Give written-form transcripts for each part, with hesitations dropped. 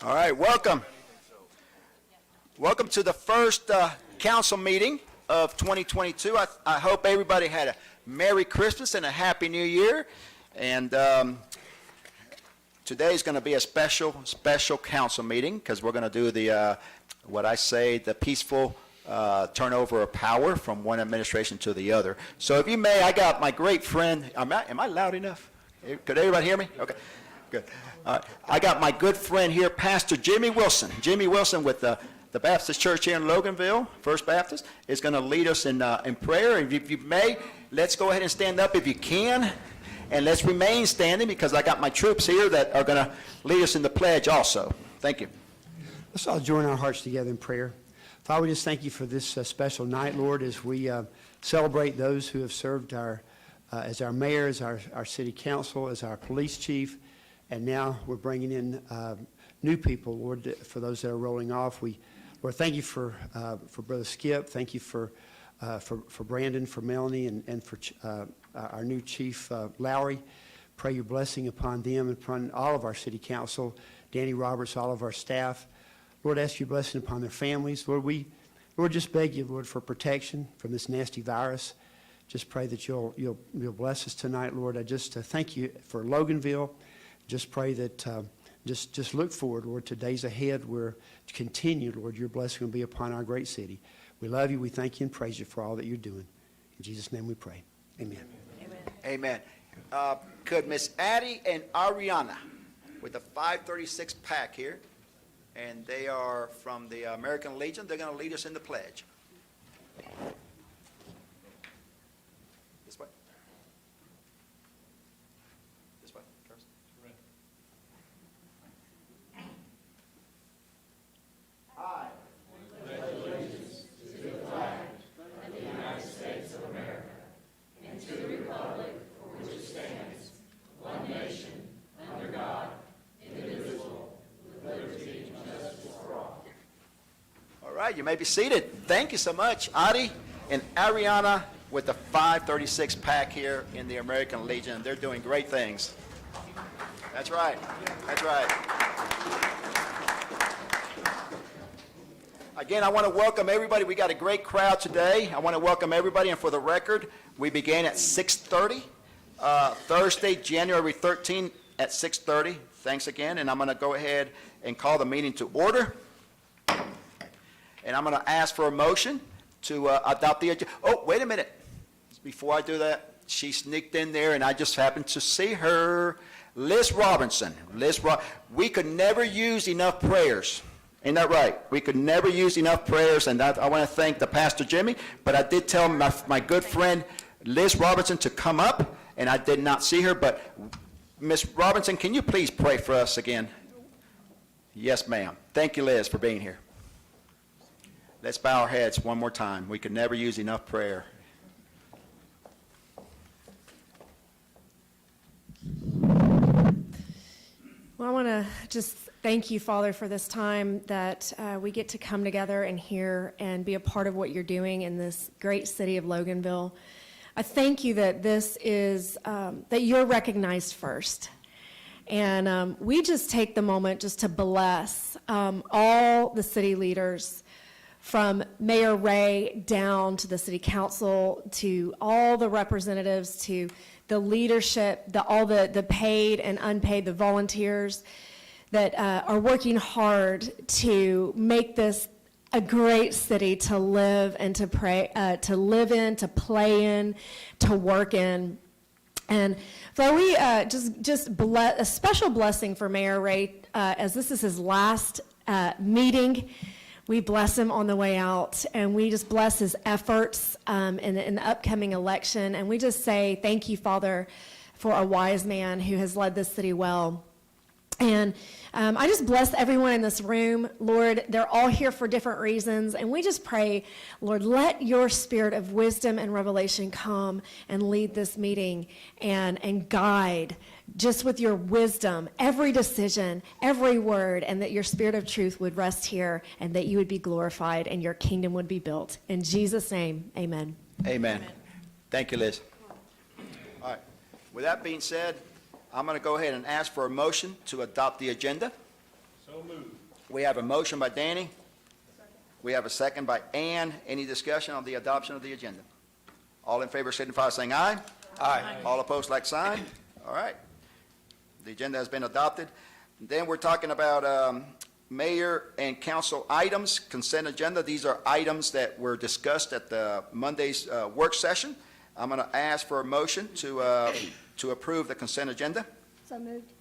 All right, welcome. Welcome to the first council meeting of 2022. I hope everybody had a Merry Christmas and a Happy New Year. And today is going to be a special council meeting because we're going to do the, the peaceful turnover of power from one administration to the other. So if you may, I got my great friend. Am I loud enough? Could everybody hear me? Okay, good. I got my good friend here, Pastor Jimmy Wilson. Jimmy Wilson with the Baptist Church here in Loganville, First Baptist, is going to lead us in prayer. If you may, let's go ahead and stand up if you can. And let's remain standing because I got my troops here that are going to lead us in the pledge also. Thank you. Let's all join our hearts together in prayer. Father, we just thank you for this special night, Lord, as we celebrate those who have served as our mayor, as our city council, as our police chief, and now we're bringing in new people, Lord, for those that are rolling off. Lord, thank you for Brother Skip. Thank you for Brandon, for Melanie, and for our new chief, Lowry. Pray your blessing upon them and upon all of our city council, Danny Roberts, all of our staff. Lord, ask your blessing upon their families. Lord, just beg you, Lord, for protection from this nasty virus. Just pray that you'll bless us tonight, Lord. I just thank you for Loganville. Just pray that just look forward, Lord, to days ahead where continue, Lord, your blessing will be upon our great city. We love you. We thank you and praise you for all that you're doing. In Jesus' name we pray. Amen. Amen. Amen. Could Miss Addie and Ariana with the 536 pack here, and they are from the American Legion. They're going to lead us in the pledge. This way. This way. First. I pledge allegiance to the flag of the United States of America and to the republic for which it stands, one nation, under God, indivisible, with liberty and justice for all. All right, you may be seated. Thank you so much, Adi and Ariana with the 536 pack here in the American Legion. They're doing great things. That's right. That's right. Again, I want to welcome everybody. We got a great crowd today. I want to welcome everybody, and for the record, we began at 6:30, Thursday, January 13th at 6:30. Thanks again, and I'm going to go ahead and call the meeting to order. And I'm going to ask for a motion to adopt the agenda. Oh, wait a minute. Before I do that, she sneaked in there, and I just happened to see her. Liz Robinson. We could never use enough prayers. Ain't that right? We could never use enough prayers, and I want to thank the Pastor Jimmy, but I did tell my good friend Liz Robinson to come up, and I did not see her, but Miss Robinson, can you please pray for us again? Yes, ma'am. Thank you, Liz, for being here. Let's bow our heads one more time. We could never use enough prayer. Well, I want to just thank you, Father, for this time that we get to come together and hear and be a part of what you're doing in this great city of Loganville. I thank you that this is, that you're recognized first. And we just take the moment just to bless all the city leaders, from Mayor Ray down to the city council, to all the representatives, to the leadership, all the paid and unpaid, the volunteers that are working hard to make this a great city to live and to pray, to live in, to play in, to work in. And so we just bless, a special blessing for Mayor Ray, as this is his last meeting. We bless him on the way out, and we just bless his efforts in the upcoming election. And we just say thank you, Father, for a wise man who has led this city well. And I just bless everyone in this room. Lord, they're all here for different reasons. And we just pray, Lord, let your spirit of wisdom and revelation come and lead this meeting and guide just with your wisdom, every decision, every word, and that your spirit of truth would rest here and that you would be glorified and your kingdom would be built. In Jesus' name, amen. Amen. Thank you, Liz. All right. With that being said, I'm going to go ahead and ask for a motion to adopt the agenda. So moved. We have a motion by Danny. We have a second by Ann. Any discussion on the adoption of the agenda? All in favor signify by saying aye. Aye. All opposed, like sign. All right. The agenda has been adopted. Then we're talking about mayor and council items, consent agenda. These are items that were discussed at the Monday's work session. I'm going to ask for a motion to approve the consent agenda. So moved.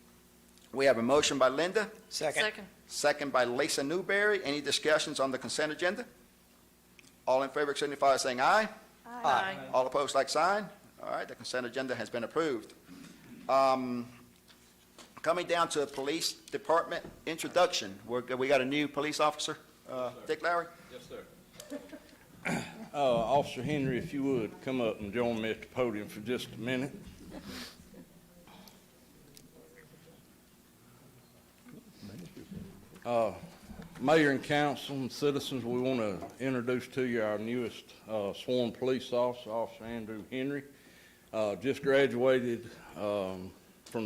We have a motion by Linda, Second. second by Lisa Newberry. Any discussions on the consent agenda? All in favor signify by saying aye. Aye. All opposed, like sign. All right, the consent agenda has been approved. Coming down to the police department introduction, we got a new police officer, Dick Lowry. Yes, sir. Officer Henry, if you would, come up and join me at the podium for just a minute. Mayor and council and citizens, we want to introduce to you our newest sworn police officer, Officer Andrew Henry. Just graduated from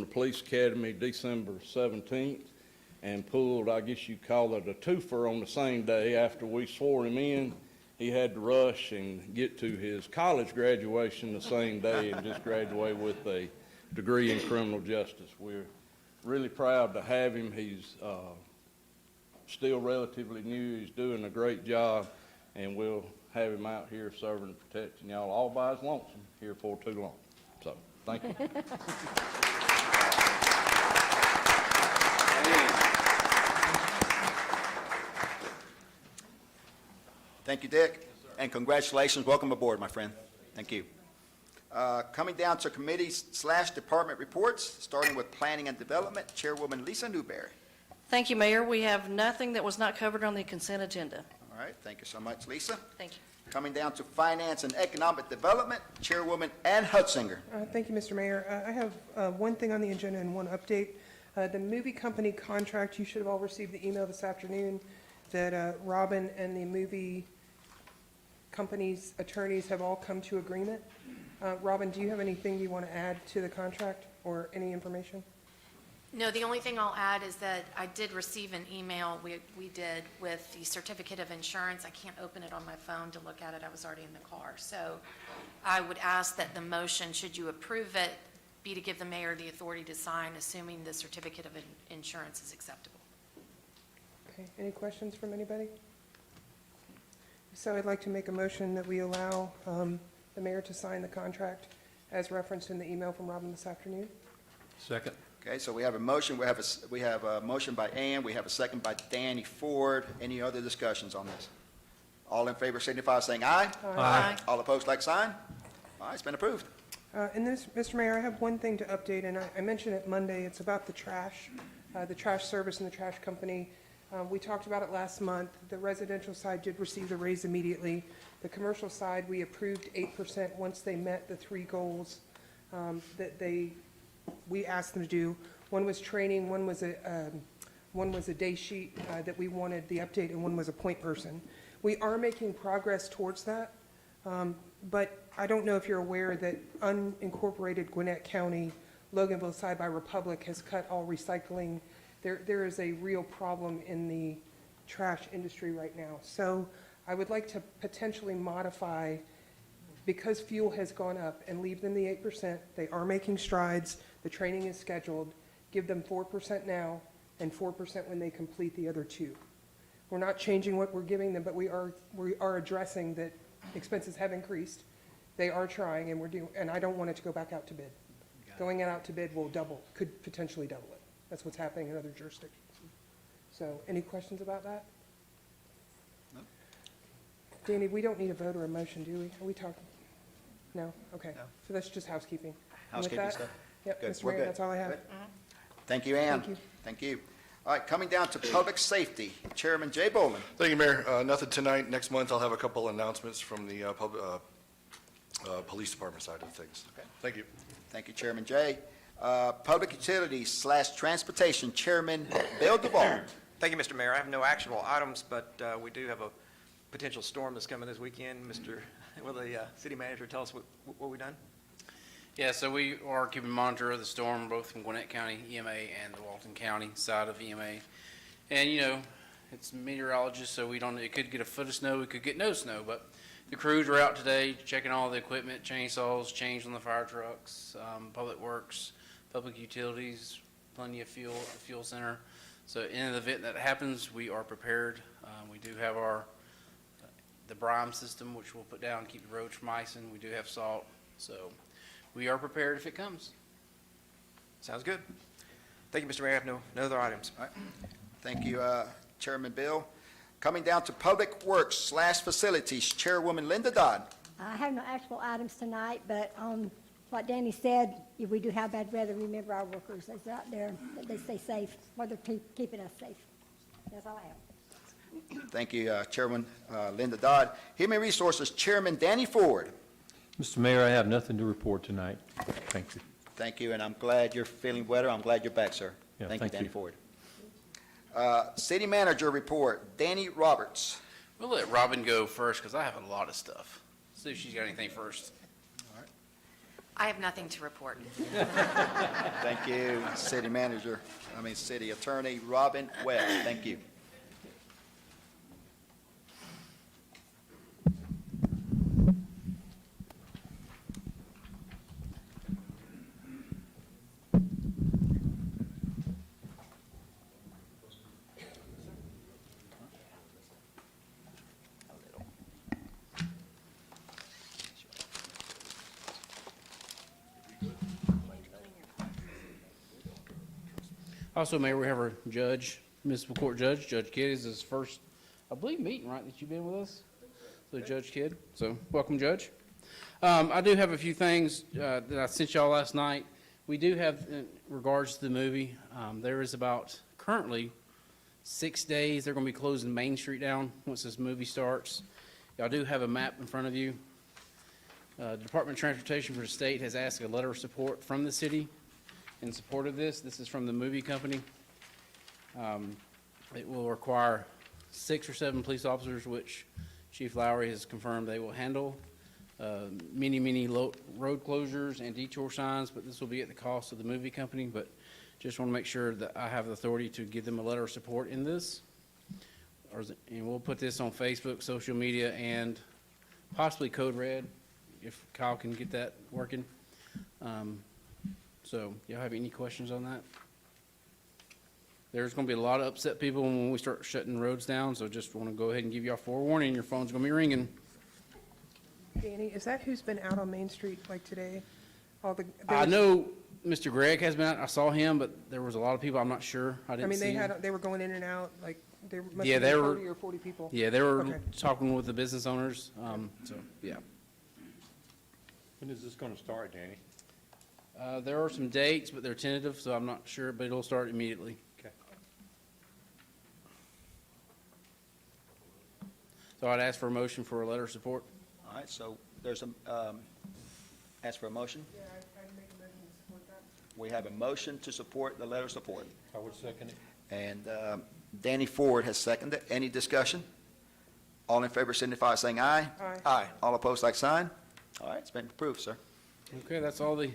the police academy December 17th and pulled, I guess you'd call it a twofer on the same day. After we swore him in, he had to rush and get to his college graduation the same day and just graduate with a degree in criminal justice. We're really proud to have him. He's still relatively new. He's doing a great job, and we'll have him out here serving and protecting y'all all by his lonesome here for too long. So, thank you. Thank you, Dick. And congratulations. Welcome aboard, my friend. Thank you. Coming down to committees/department reports, starting with Planning and Development, Chairwoman Lisa Newberry. Thank you, Mayor. We have nothing that was not covered on the consent agenda. All right, thank you so much, Lisa. Thank you. Coming down to Finance and Economic Development, Chairwoman Ann Hutzinger. Thank you, Mr. Mayor. I have one thing on the agenda and one update. The movie company contract, you should have all received the email this afternoon that Robin and the movie company's attorneys have all come to agreement. Robin, do you have anything you want to add to the contract or any information? No, the only thing I'll add is that I did receive an email, we did, with the certificate of insurance. I can't open it on my phone to look at it. I was already in the car. So I would ask that the motion, should you approve it, be to give the mayor the authority to sign, assuming the certificate of insurance is acceptable. Okay, any questions from anybody? So I'd like to make a motion that we allow the mayor to sign the contract as referenced in the email from Robin this afternoon. Second. Okay, so we have a motion. We have a motion by Ann. We have a second by Danny Ford. Any other discussions on this? All in favor signify by saying aye. Aye. All opposed, like sign. All right, it's been approved. And this, Mr. Mayor, I have one thing to update, and I mentioned it Monday. It's about the trash service and the trash company. We talked about it last month. The residential side did receive the raise immediately. The commercial side, we approved 8% once they met the 3 goals that we asked them to do. One was training, one was a day sheet that we wanted the update, and one was a point person. We are making progress towards that, but I don't know if you're aware that unincorporated Gwinnett County, Loganville side by Republic has cut all recycling. There is a real problem in the trash industry right now. So I would like to potentially modify, because fuel has gone up, and leave them the 8%. They are making strides. The training is scheduled. Give them 4% now and 4% when they complete the other 2. We're not changing what we're giving them, but we are addressing that expenses have increased. They are trying, and I don't want it to go back out to bid. Going out to bid will could potentially double it. That's what's happening in other jurisdictions. So, any questions about that? No. Danny, we don't need a vote or a motion, do we? Are we talking? No? Okay. No. So that's just housekeeping. And with Housekeeping that- stuff. Yep, Good. Mr. We're Mayor, good. that's all I have. Good. Thank you, Ann. Thank you. Thank you. All right, coming down to Public Safety, Chairman Jay Boland. Thank you, Mayor. Nothing tonight. Next month, I'll have a couple announcements from the police department side of things. Okay. Thank you. Thank you, Chairman Jay. Public Utilities/Transportation, Chairman Bill DeVaughan. Thank you, Mr. Mayor. I have no actionable items, but we do have a potential storm that's coming this weekend. Will the city manager tell us what we've done? Yeah, so we are keeping monitor of the storm, both from Gwinnett County EMA and the Walton County side of EMA. And, It's meteorologist, so we don't, it could get a foot of snow, it could get no snow, but the crews are out today checking all the equipment, chainsaws, chains on the fire trucks, public works, public utilities, plenty of fuel at the fuel center. So in the event that happens, we are prepared. We do have the brine system, which we'll put down, keep the roads from icing. We do have salt, so we are prepared if it comes. Sounds good. Thank you, Mr. Mayor. I have no other items. All right. Thank you, Chairman Bill. Coming down to Public Works / Facilities, Chairwoman Linda Dodd. I have no actual items tonight, but on what Danny said, if we do have bad weather, remember our workers that's out there, that they stay safe, while they're keeping us safe. That's all I have. Thank you, Chairman Linda Dodd. Human Resources Chairman Danny Ford. Mr. Mayor, I have nothing to report tonight. Thank you. Thank you, and I'm glad you're feeling better. I'm glad you're back, sir. Yeah, Thank you, thank Danny you. Ford. City Manager Report, Danny Roberts. We'll let Robin go first because I have a lot of stuff. See if she's got anything first. I have nothing to report. Thank you, City Attorney Robin Webb. Thank you. Also, Mayor, we have our judge, municipal court judge, Judge Kidd is his first, I believe, meeting, right, that you've been with us? So Judge Kidd, so welcome, Judge. I do have a few things that I sent y'all last night. We do have, in regards to the movie, there is about currently 6 days, they're going to be closing Main Street down once this movie starts. Y'all do have a map in front of you. Department of Transportation for the state has asked a letter of support from the city in support of this. This is from the movie company. It will require 6 or 7 police officers, which Chief Lowry has confirmed they will handle. Many road closures and detour signs, but this will be at the cost of the movie company. But just want to make sure that I have the authority to give them a letter of support in this. And we'll put this on Facebook, social media, and possibly Code Red, if Kyle can get that working. So, y'all have any questions on that? There's going to be a lot of upset people when we start shutting roads down, so just want to go ahead and give y'all forewarning. Your phone's going to be ringing. Danny, is that who's been out on Main Street like today? I know Mr. Gregg has been out. I saw him, but there was a lot of people. I'm not sure. I didn't see him. They were going in and out, like, there must Yeah, have they been were- 30 or 40 people. Yeah, they were Okay. talking with the business owners, so, yeah. When is this going to start, Danny? There are some dates, but they're tentative, so I'm not sure, but it'll start immediately. Okay. So I'd ask for a motion for a letter of support. All right, so there's ask for a motion. Yeah, I'd make a motion to support that. We have a motion to support the letter of support. I would second it. And Danny Ford has seconded. Any discussion? All in favor signify by saying aye. Aye. Aye. All opposed, like sign. All right, it's been approved, sir. Okay, that's all the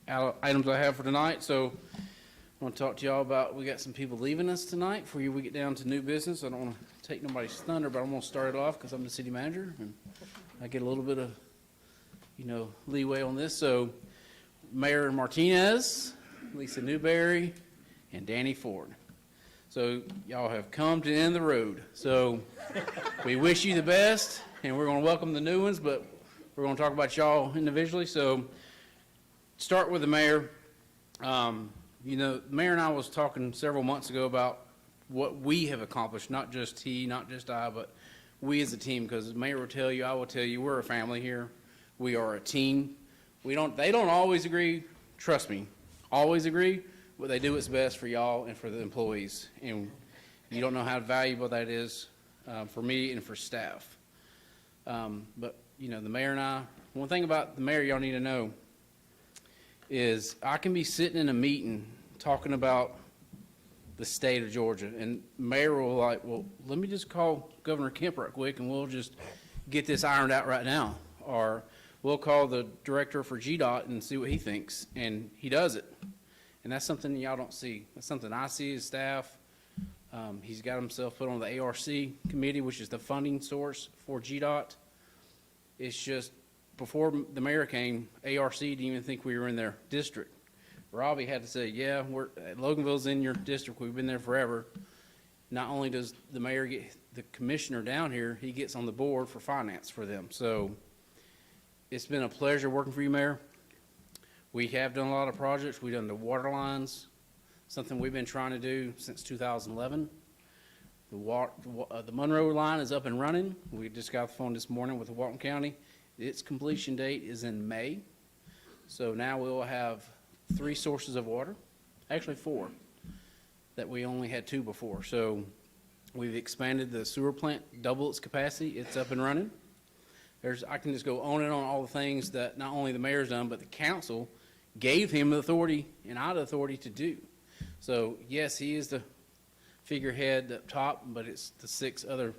items I have for tonight, so I want to talk to y'all about, we got some people leaving us tonight before we get down to new business. I don't want to take nobody's thunder, but I'm going to start it off because I'm the city manager, and I get a little bit of, leeway on this. So Mayor Martinez, Lisa Newberry, and Danny Ford. So y'all have come to the end of the road. So we wish you the best, and we're going to welcome the new ones, but we're going to talk about y'all individually. So start with the mayor. The mayor and I was talking several months ago about what we have accomplished, not just he, not just I, but we as a team, because the mayor will tell you, I will tell you, we're a family here. We are a team. They don't always agree, trust me, always agree, but they do what's best for y'all and for the employees. And you don't know how valuable that is for me and for staff. But the mayor and I, one thing about the mayor y'all need to know is I can be sitting in a meeting talking about the state of Georgia, and mayor will let me just call Governor Kemp right quick, and we'll just get this ironed out right now. Or we'll call the director for GDOT and see what he thinks, and he does it. And that's something y'all don't see. That's something I see as staff. He's got himself put on the ARC committee, which is the funding source for GDOT. It's just, before the mayor came, ARC didn't even think we were in their district. Robbie had to say, yeah, Loganville's in your district, we've been there forever. Not only does the mayor get the commissioner down here, he gets on the board for finance for them. So it's been a pleasure working for you, Mayor. We have done a lot of projects. We've done the water lines, something we've been trying to do since 2011. The Monroe line is up and running. We just got off the phone this morning with Walton County. Its completion date is in May. So now we will have 3 sources of water, actually 4, that we only had 2 before. So we've expanded the sewer plant, double its capacity. It's up and running. I can just go on and on all the things that not only the mayor's done, but the council gave him the authority and I the authority to do. So yes, he is the figurehead up top, but it's the 6 other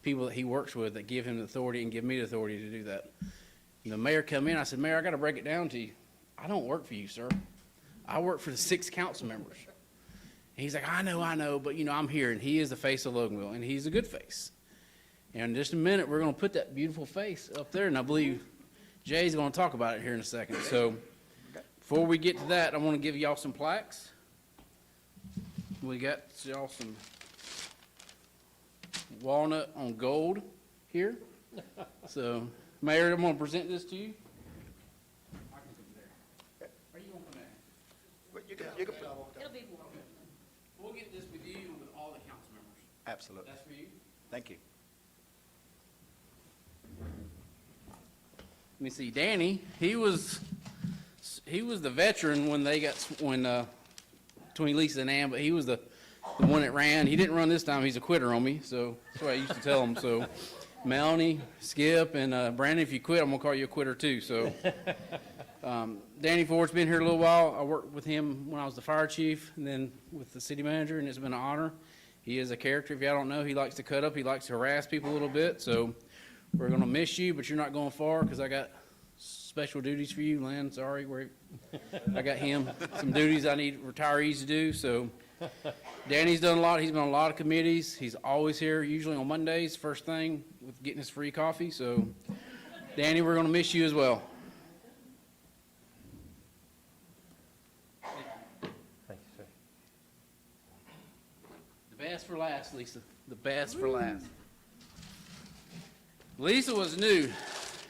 people that he works with that give him the authority and give me the authority to do that. And the mayor come in, I said, Mayor, I got to break it down to you. I don't work for you, sir. I work for the 6 council members. And he's like, I know, but I'm here, and he is the face of Loganville, and he's a good face. And in just a minute, we're going to put that beautiful face up there, and I believe Jay's going to talk about it here in a second. So before we get to that, I want to give y'all some plaques. We got y'all some walnut on gold here. So, Mayor, I'm going to present this to you. I can come there. Are you going to come there? You can It'll be warm. We'll get this with you and with all the council members. Absolutely. That's for you. Thank you. Let me see, Danny, he was the veteran when between Lisa and Ann, but he was the one that ran. He didn't run this time. He's a quitter on me, so that's what I used to tell him. So Melanie, Skip, and Brandon, if you quit, I'm going to call you a quitter too. So Danny Ford's been here a little while. I worked with him when I was the fire chief and then with the city manager, and it's been an honor. He is a character. If y'all don't know, he likes to cut up. He likes to harass people a little bit. So we're going to miss you, but you're not going far because I got special duties for you, Lynn. Sorry. I got him some duties I need retirees to do. So Danny's done a lot. He's been on a lot of committees. He's always here, usually on Mondays, first thing, with getting his free coffee. So, Danny, we're going to miss you as well. Thank you, sir. The best for last, Lisa. The best for last. Lisa was new,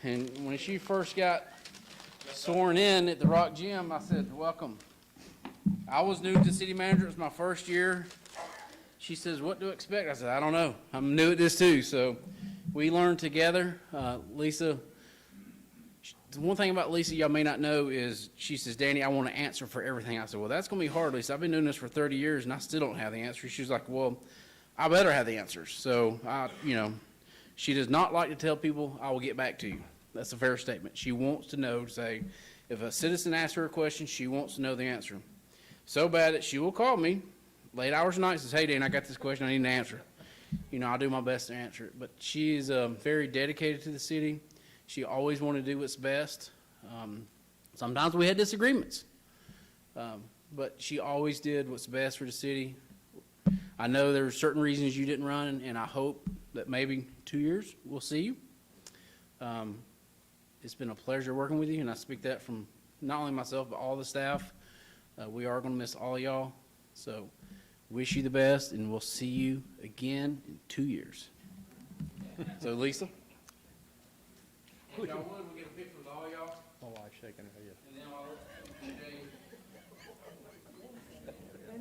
and when she first got sworn in at the Rock Gym, I said, welcome. I was new to city manager. It was my first year. She says, what to expect? I said, I don't know. I'm new at this too. So we learned together. Lisa, the one thing about Lisa y'all may not know is she says, Danny, I want to answer for everything. I said, well, that's going to be hard, Lisa. I've been doing this for 30 years, and I still don't have the answers. She was like, well, I better have the answers. So, she does not like to tell people, I will get back to you. That's a fair statement. She wants to know, say, if a citizen asks her a question, she wants to know the answer. So bad that she will call me late hours of night and says, hey, Dan, I got this question I need an answer. I'll do my best to answer it. But she is very dedicated to the city. She always wanted to do what's best. Sometimes we had disagreements. But she always did what's best for the city. I know there are certain reasons you didn't run, and I hope that maybe 2 years we'll see you. It's been a pleasure working with you, and I speak that from not only myself, but all the staff. We are going to miss all y'all. So wish you the best, and we'll see you again in 2 years. So, Lisa? If y'all would, we'll get a picture with all y'all. My wife's shaking her head. And then I'll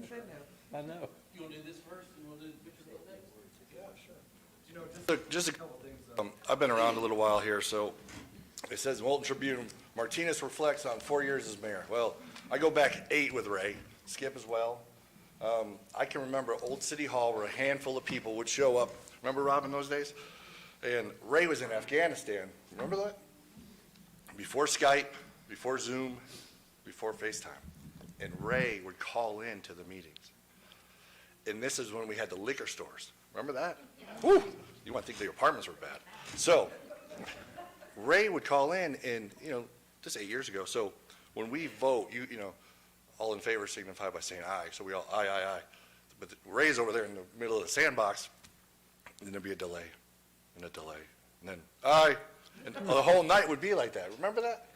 Jay, I know. you want to do this first, and we'll do the picture next? Just a couple things. I've been around a little while here, so it says Walton Tribune, Martinez reflects on 4 years as mayor. Well, I go back 8 with Ray, Skip as well. I can remember Old City Hall where a handful of people would show up. Remember, Rob, in those days? And Ray was in Afghanistan. Remember that? Before Skype, before Zoom, before FaceTime. And Ray would call in to the meetings. And this is when we had the liquor stores. Remember that? Whew, you want to think the apartments were bad. So Ray would call in and, just 8 years ago. So when we vote, all in favor signify by saying aye. So we all, aye, aye, aye. The but Ray's over there in the middle of the sandbox, and there'd be a delay, and a delay, and then, and the whole night would be like that. Remember that?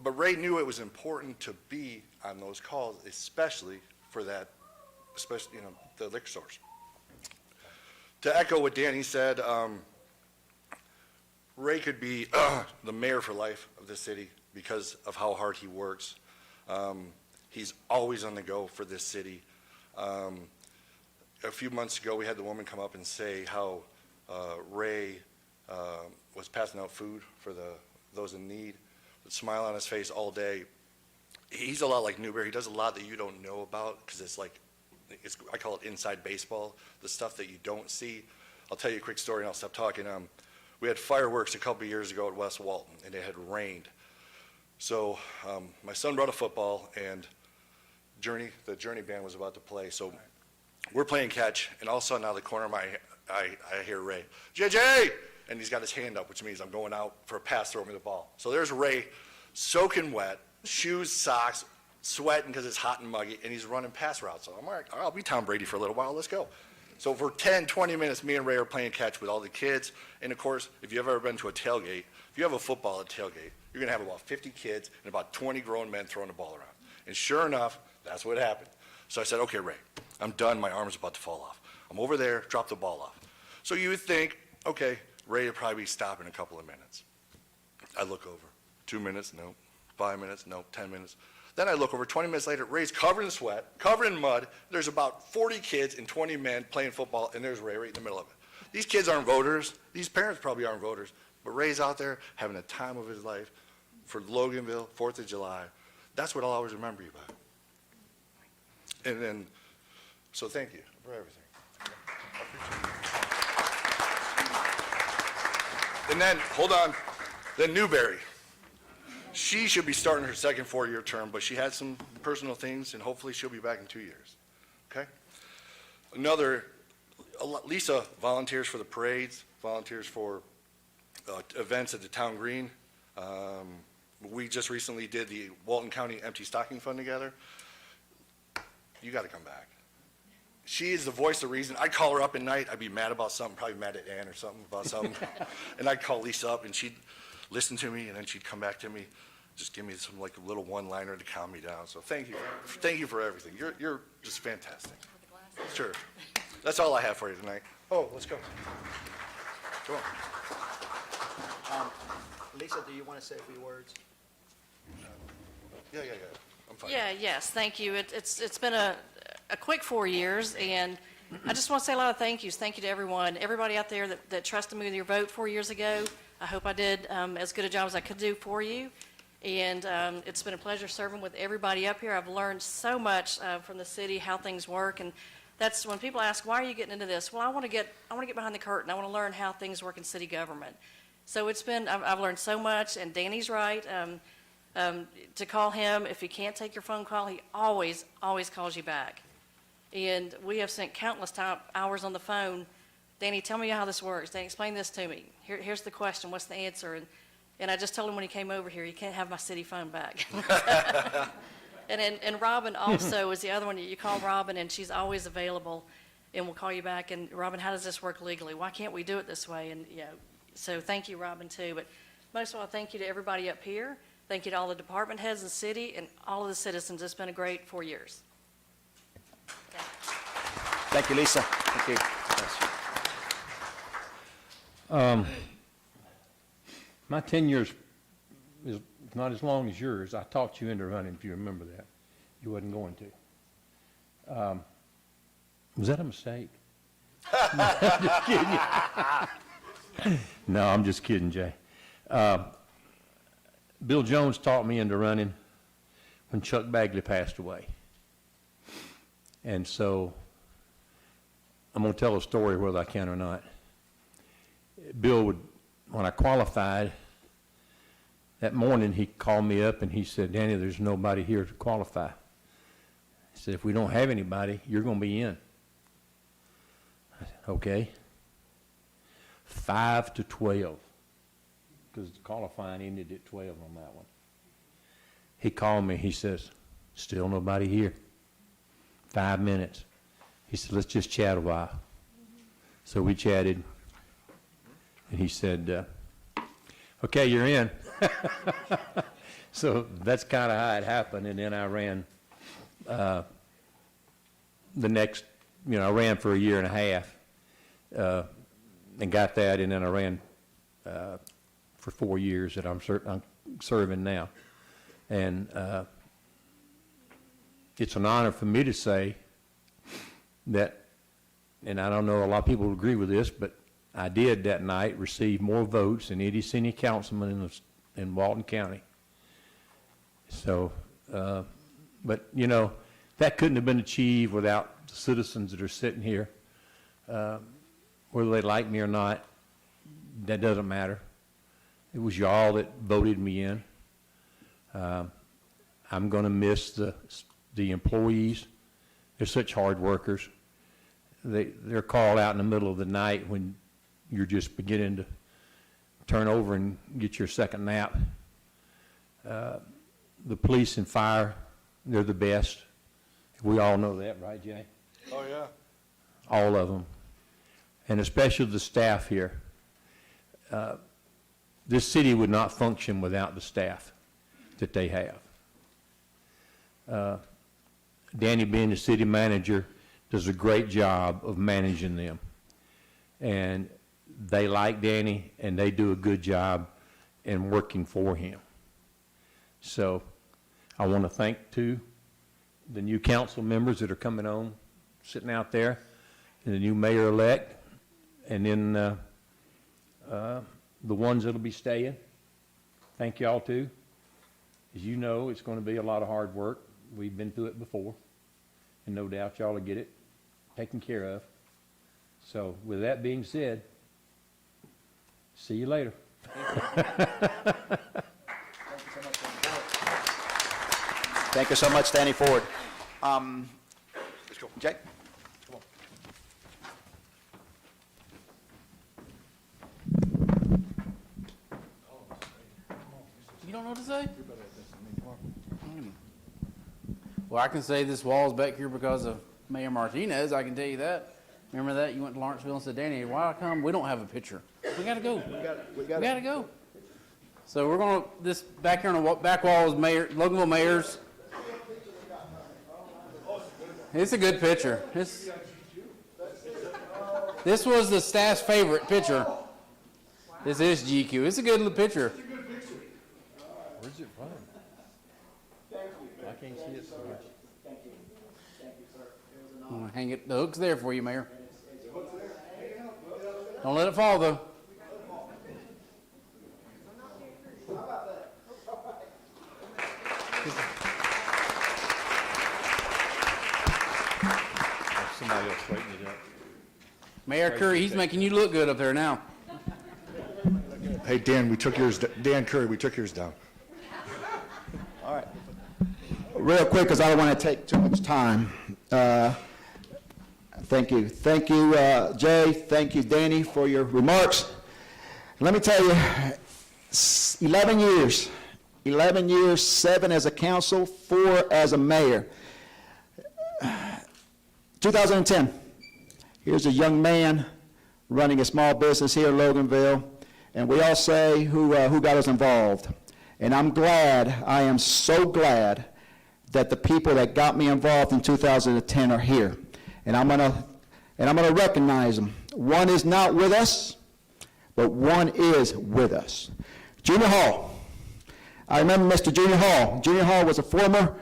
But Ray knew it was important to be on those calls, especially for that, especially, the liquor stores. To echo what Danny said, Ray could be the mayor for life of the city because of how hard he works. He's always on the go for this city. A few months ago, we had the woman come up and say how Ray was passing out food for those in need, with a smile on his face all day. He's a lot like Newberry. He does a lot that you don't know about because I call it inside baseball, the stuff that you don't see. I'll tell you a quick story and I'll stop talking. We had fireworks a couple years ago at West Walton, and it had rained. So my son brought a football, and the Journey band was about to play. So we're playing catch, and all of a sudden, out of the corner of my eye, I hear Ray, JJ! And he's got his hand up, which means I'm going out for a pass, throw me the ball. So there's Ray, soaking wet, shoes, socks, sweating because it's hot and muggy, and he's running pass routes. So I'm like, I'll be Tom Brady for a little while, let's go. So for 10, 20 minutes, me and Ray are playing catch with all the kids. And of course, if you've ever been to a tailgate, if you have a football at a tailgate, you're going to have about 50 kids and about 20 grown men throwing the ball around. And sure enough, that's what happened. So I said, okay, Ray, I'm done. My arm's about to fall off. I'm over there, drop the ball off. So you would think, okay, Ray would probably stop in a couple of minutes. I look over, 2 minutes, no. 5 minutes, no. 10 minutes. Then I look over, 20 minutes later, Ray's covered in sweat, covered in mud. There's about 40 kids and 20 men playing football, and there's Ray right in the middle of it. These kids aren't voters. These parents probably aren't voters. But Ray's out there having the time of his life for Loganville, 4th of July. That's what I'll always remember you by. And then, so thank you for everything. And then, hold on, then Newberry. She should be starting her second 4-year term, but she had some personal things, and hopefully she'll be back in 2 years, okay? Lisa volunteers for the parades, volunteers for events at the town green. We just recently did the Walton County Empty Stocking Fund together. You got to come back. She is the voice of reason. I'd call her up at night. I'd be mad about something, probably mad at Ann or something about something. And I'd call Lisa up, and she'd listen to me, and then she'd come back to me, just give me some like a little one-liner to calm me down. So thank you for everything. You're just fantastic. Sure. That's all I have for you tonight. Oh, let's go. Go on. Lisa, do you want to say a few words? Yeah. I'm fine. Yes, thank you. It's been a quick 4 years, and I just want to say a lot of thank yous. Thank you to everybody out there that trusted me with your vote 4 years ago. I hope I did as good a job as I could do for you. And it's been a pleasure serving with everybody up here. I've learned so much from the city, how things work. And that's when people ask, why are you getting into this? Well, I want to get behind the curtain. I want to learn how things work in city government. So I've learned so much, and Danny's right. To call him, if he can't take your phone call, he always calls you back. And we have spent countless hours on the phone. Danny, tell me how this works. Danny, explain this to me. Here's the question. What's the answer? And I just told him when he came over here, you can't have my city phone back. And Robin also is the other one. You call Robin, and she's always available, and we'll call you back. And Robin, how does this work legally? Why can't we do it this way? And so thank you, Robin, too. But most of all, thank you to everybody up here. Thank you to all the department heads in the city and all of the citizens. It's been a great 4 years. Thank you, Lisa. Thank you. My 10 years is not as long as yours. I talked you into running, if you remember that. You wasn't going to. Was that a mistake? No, I'm just kidding, Jay. Bill Jones taught me into running when Chuck Bagley passed away. And so I'm going to tell a story whether I can or not. Bill when I qualified, that morning he called me up and he said, Danny, there's nobody here to qualify. He said, if we don't have anybody, you're going to be in. I said, okay. 5 to 12. Because the qualifying ended at 12 on that one. He called me, he says, still nobody here. 5 minutes. He said, let's just chat a while. So we chatted, and he said, okay, you're in. So that's kind of how it happened, and then I ran the next, I ran for a year and a half and got that, and then I ran for 4 years that I'm serving now. And it's an honor for me to say that, and I don't know, a lot of people agree with this, but I did that night receive more votes than any senior councilman in Walton County. So, but, that couldn't have been achieved without the citizens that are sitting here. Whether they like me or not, that doesn't matter. It was y'all that voted me in. I'm going to miss the employees. They're such hard workers. They're called out in the middle of the night when you're just beginning to turn over and get your second nap. The police and fire, they're the best. We all know that, right, Jay? Oh, yeah. All of them. And especially the staff here. This city would not function without the staff that they have. Danny, being the city manager, does a great job of managing them. And they like Danny, and they do a good job in working for him. So I want to thank, too, the new council members that are coming on, sitting out there, and the new mayor-elect, and then the ones that'll be staying. Thank y'all, too. As you know, it's going to be a lot of hard work. We've been through it before, and no doubt y'all will get it taken care of. So with that being said, see you later. Thank you so much, Danny Ford. Let's go. Jay? Come on. You don't know what to say? Well, I can say this wall's back here because of Mayor Martinez, I can tell you that. Remember that? You went to Lawrenceville and said, Danny, why come we don't have a picture? We gotta go. We gotta go. So we're gonna, this back here on the back wall is Loganville Mayor's. It's a good picture. This was the staff's favorite picture. This is GQ. It's a good little picture. Where's it from? I can't see it so much. I'm gonna hang it, the hook's there for you, Mayor. Don't let it fall, though. Somebody else straighten it up. Mayor Curry, he's making you look good up there now. Hey, Dan, we took yours, Dan Curry, we took yours down. All right. Real quick, because I don't want to take too much time. Thank you. Thank you, Jay. Thank you, Danny, for your remarks. Let me tell you, 11 years, 7 as a council, 4 as a mayor. 2010, here's a young man running a small business here in Loganville, and we all say who got us involved. And I'm glad, I am so glad that the people that got me involved in 2010 are here. And I'm gonna recognize them. One is not with us, but one is with us. Junior Hall. I remember Mr. Junior Hall. Junior Hall was a former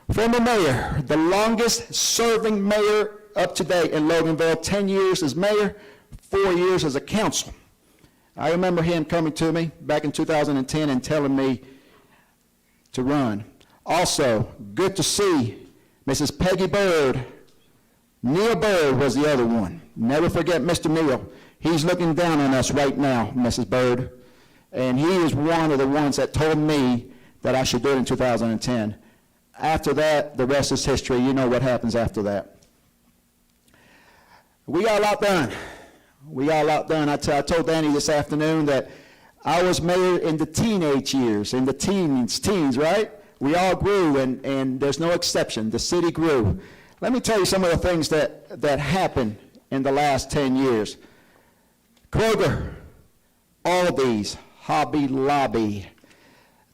mayor, the longest serving mayor up to date in Loganville, 10 years as mayor, 4 years as a council. I remember him coming to me back in 2010 and telling me to run. Also, good to see Mrs. Peggy Bird. Neil Bird was the other one. Never forget Mr. Neil. He's looking down on us right now, Mrs. Bird. And he is one of the ones that told me that I should do it in 2010. After that, the rest is history. You know what happens after that. We got a lot done. We got a lot done. I told Danny this afternoon that I was mayor in the teenage years, in the teens, right? We all grew, and there's no exception. The city grew. Let me tell you some of the things that happened in the last 10 years. Kroger, Aldi's, Hobby Lobby,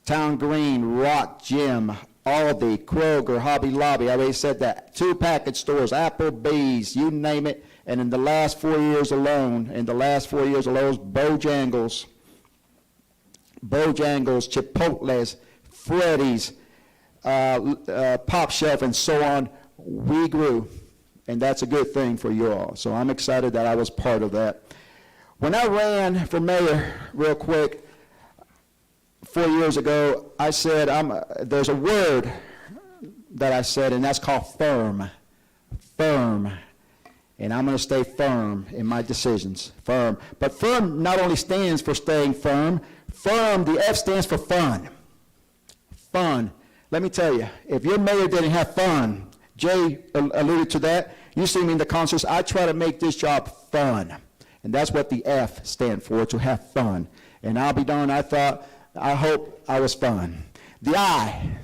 Town Green, Rock Gym, Aldi, Kroger, Hobby Lobby, I already said that. 2 package stores, Applebee's, you name it. And in the last 4 years alone, Bojangles, Chipotle's, Freddy's, Pop Shelf, and so on, we grew. And that's a good thing for you all. So I'm excited that I was part of that. When I ran for mayor, real quick, 4 years ago, I said, there's a word that I said, and that's called firm. Firm. And I'm going to stay firm in my decisions. Firm. But firm not only stands for staying firm. Firm, the F stands for fun. Fun. Let me tell you, if your mayor didn't have fun, Jay alluded to that. You see me in the concerts. I try to make this job fun. And that's what the F stand for, to have fun. And I'll be darned, I hope I was fun. The I,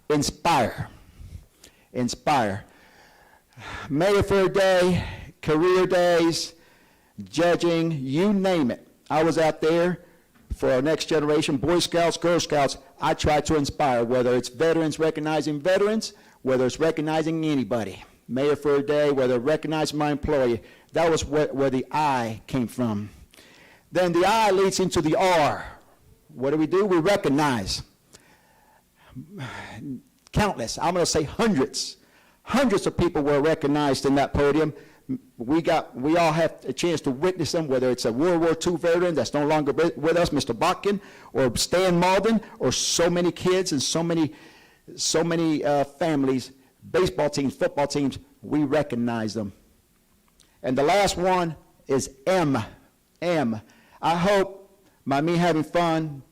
inspire. Inspire. Mayor for a day, career days, judging, you name it. I was out there for our next generation, Boy Scouts, Girl Scouts. I try to inspire, whether it's veterans recognizing veterans, whether it's recognizing anybody. Mayor for a day, whether recognizing my employee. That was where the I came from. Then the I leads into the R. What do? We recognize. Countless, I'm going to say hundreds of people were recognized in that podium. We all have a chance to witness them, whether it's a World War II veteran that's no longer with us, Mr. Botkin, or Stan Malden, or so many kids and so many families, baseball teams, football teams. We recognize them. And the last one is M. M. I hope by me having fun,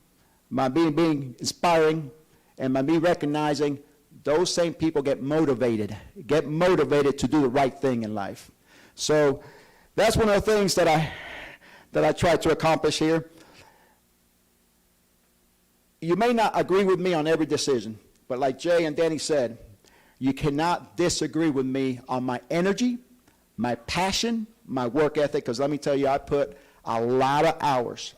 by being inspiring, and by me recognizing, those same people get motivated to do the right thing in life. So that's one of the things that I try to accomplish here. You may not agree with me on every decision, but like Jay and Danny said, you cannot disagree with me on my energy, my passion, my work ethic, because let me tell you, I put a lot of hours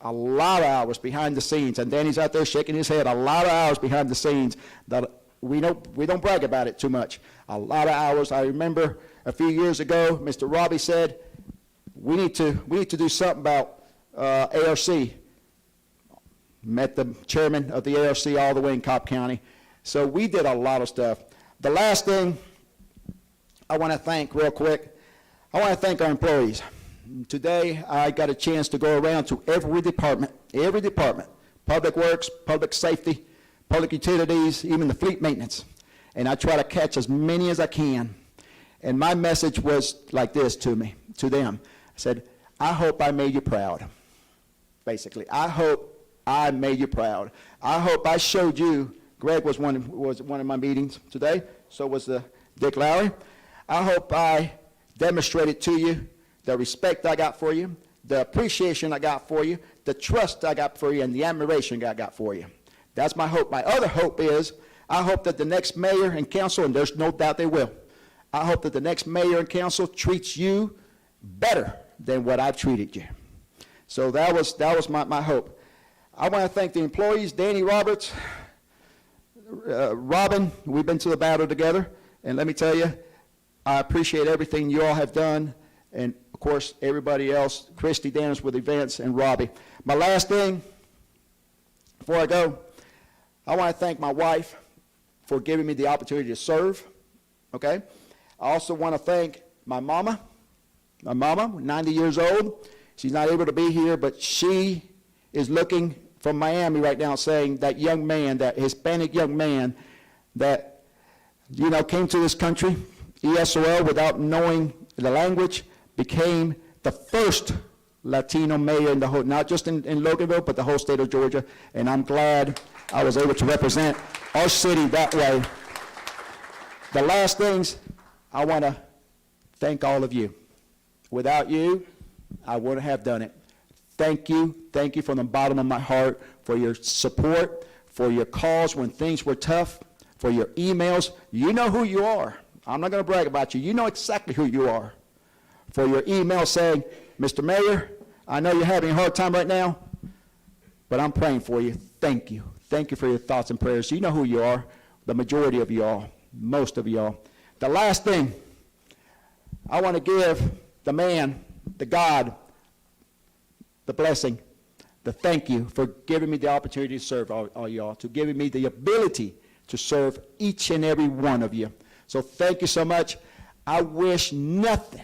behind the scenes, and Danny's out there shaking his head, a lot of hours behind the scenes that we don't brag about it too much. A lot of hours. I remember a few years ago, Mr. Robbie said, we need to do something about ARC. Met the chairman of the ARC all the way in Cobb County. So we did a lot of stuff. The last thing I want to thank real quick, I want to thank our employees. Today, I got a chance to go around to every department, Public Works, Public Safety, Public Utilities, even the fleet maintenance. And I try to catch as many as I can. And my message was like this to them. I said, I hope I made you proud. Basically, I hope I made you proud. I hope I showed you, Greg was one of my meetings today, so was Dick Lowry. I hope I demonstrated to you the respect I got for you, the appreciation I got for you, the trust I got for you, and the admiration I got for you. That's my hope. My other hope is, I hope that the next mayor and council, and there's no doubt they will, I hope that the next mayor and council treats you better than what I've treated you. So that was my hope. I want to thank the employees, Danny Roberts, Robin, we've been to the battle together, and let me tell you, I appreciate everything you all have done, and of course, everybody else, Christy Daniels with events, and Robbie. My last thing, before I go, I want to thank my wife for giving me the opportunity to serve, okay? I also want to thank my mama, 90 years old. She's not able to be here, but she is looking from Miami right now, saying that young man, that Hispanic young man that, came to this country, ESOL, without knowing the language, became the first Latino mayor in the whole, not just in Loganville, but the whole state of Georgia. And I'm glad I was able to represent our city that way. The last things, I want to thank all of you. Without you, I wouldn't have done it. Thank you from the bottom of my heart for your support, for your calls when things were tough, for your emails. You know who you are. I'm not going to brag about you. You know exactly who you are. For your email saying, Mr. Mayor, I know you're having a hard time right now, but I'm praying for you. Thank you. Thank you for your thoughts and prayers. You know who you are, the majority of y'all, most of y'all. The last thing, I want to give the man, the God, the blessing, the thank you for giving me the opportunity to serve all y'all, to giving me the ability to serve each and every one of you. So thank you so much. I wish nothing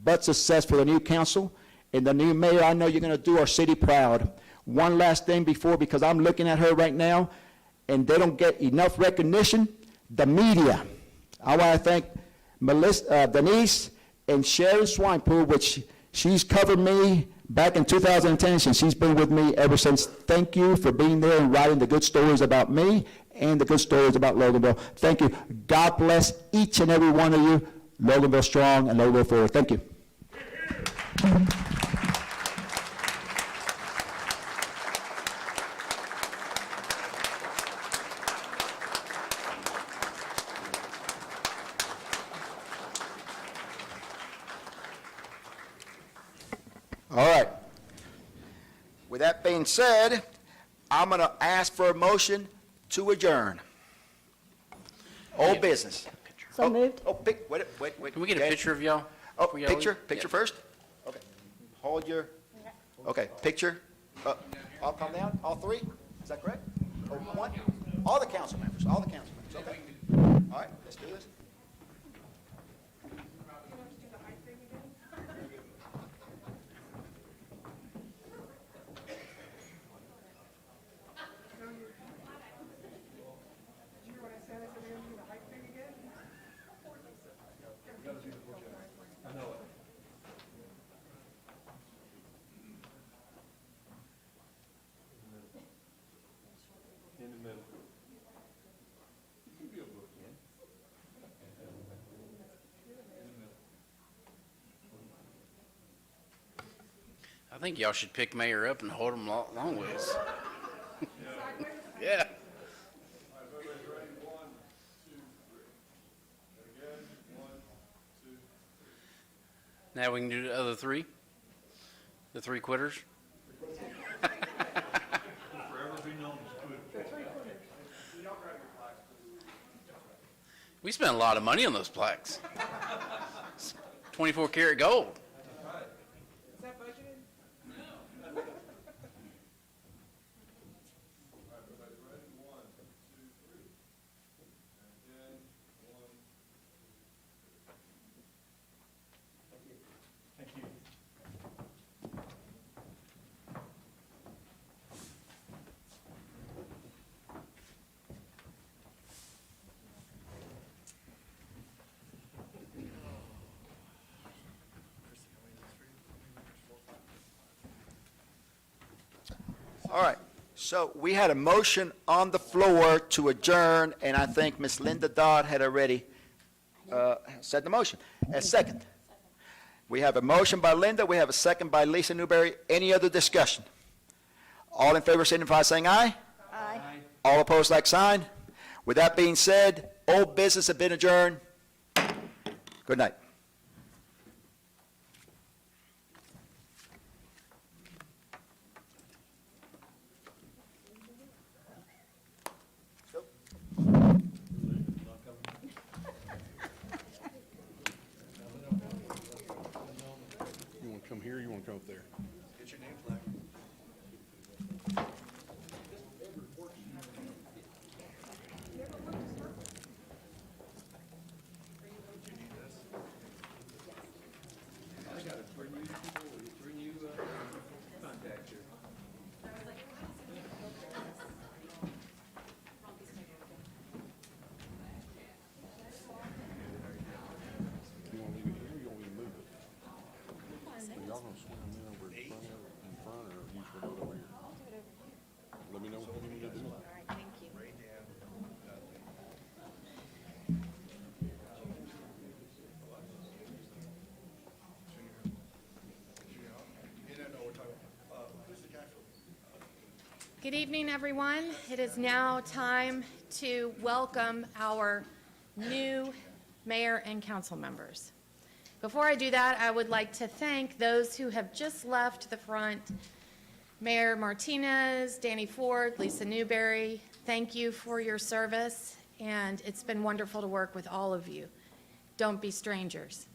but success for the new council and the new mayor. I know you're going to do our city proud. One last thing before, because I'm looking at her right now, and they don't get enough recognition, the media. I want to thank Melissa, Denise and Sharon Swinepool, which she's covered me back in 2010, and she's been with me ever since. Thank you for being there and writing the good stories about me and the good stories about Loganville. Thank you. God bless each and every one of you. Loganville strong and Loganville forward. Thank you. All right. With that being said, I'm going to ask for a motion to adjourn. Old business. So moved. Wait. Can we get a Okay. picture of y'all? Oh, before y'all picture leave? Yeah. first? Okay. Hold your, okay, picture. I'll come down, all three? Is that correct? Or one? All the council members, okay. All right, let's do this. I think y'all should pick Mayor up and hold him long ways. Yeah. Now we can do the other three? The three quitters? We spent a lot of money on those plaques. 24 karat gold. Is that budgeted? All right, so we had a motion on the floor to adjourn, and I think Ms. Linda Dodd had already said the motion. A second. We have a motion by Linda, we have a second by Lisa Newberry. Any other discussion? All in favor signify by saying aye. Aye. All opposed, like sign. With that being said, old business have been adjourned. Good night. You want to come here or you want to come up there? Get your name flag. You want to leave it here or you want me to move it? Are y'all going to swing them in over in front or you put it over here? Let me know what you need to do. Good evening, everyone. It is now time to welcome our new mayor and council members. Before I do that, I would like to thank those who have just left the front. Mayor Martinez, Danny Ford, Lisa Newberry, thank you for your service, and it's been wonderful to work with all of you. Don't be strangers.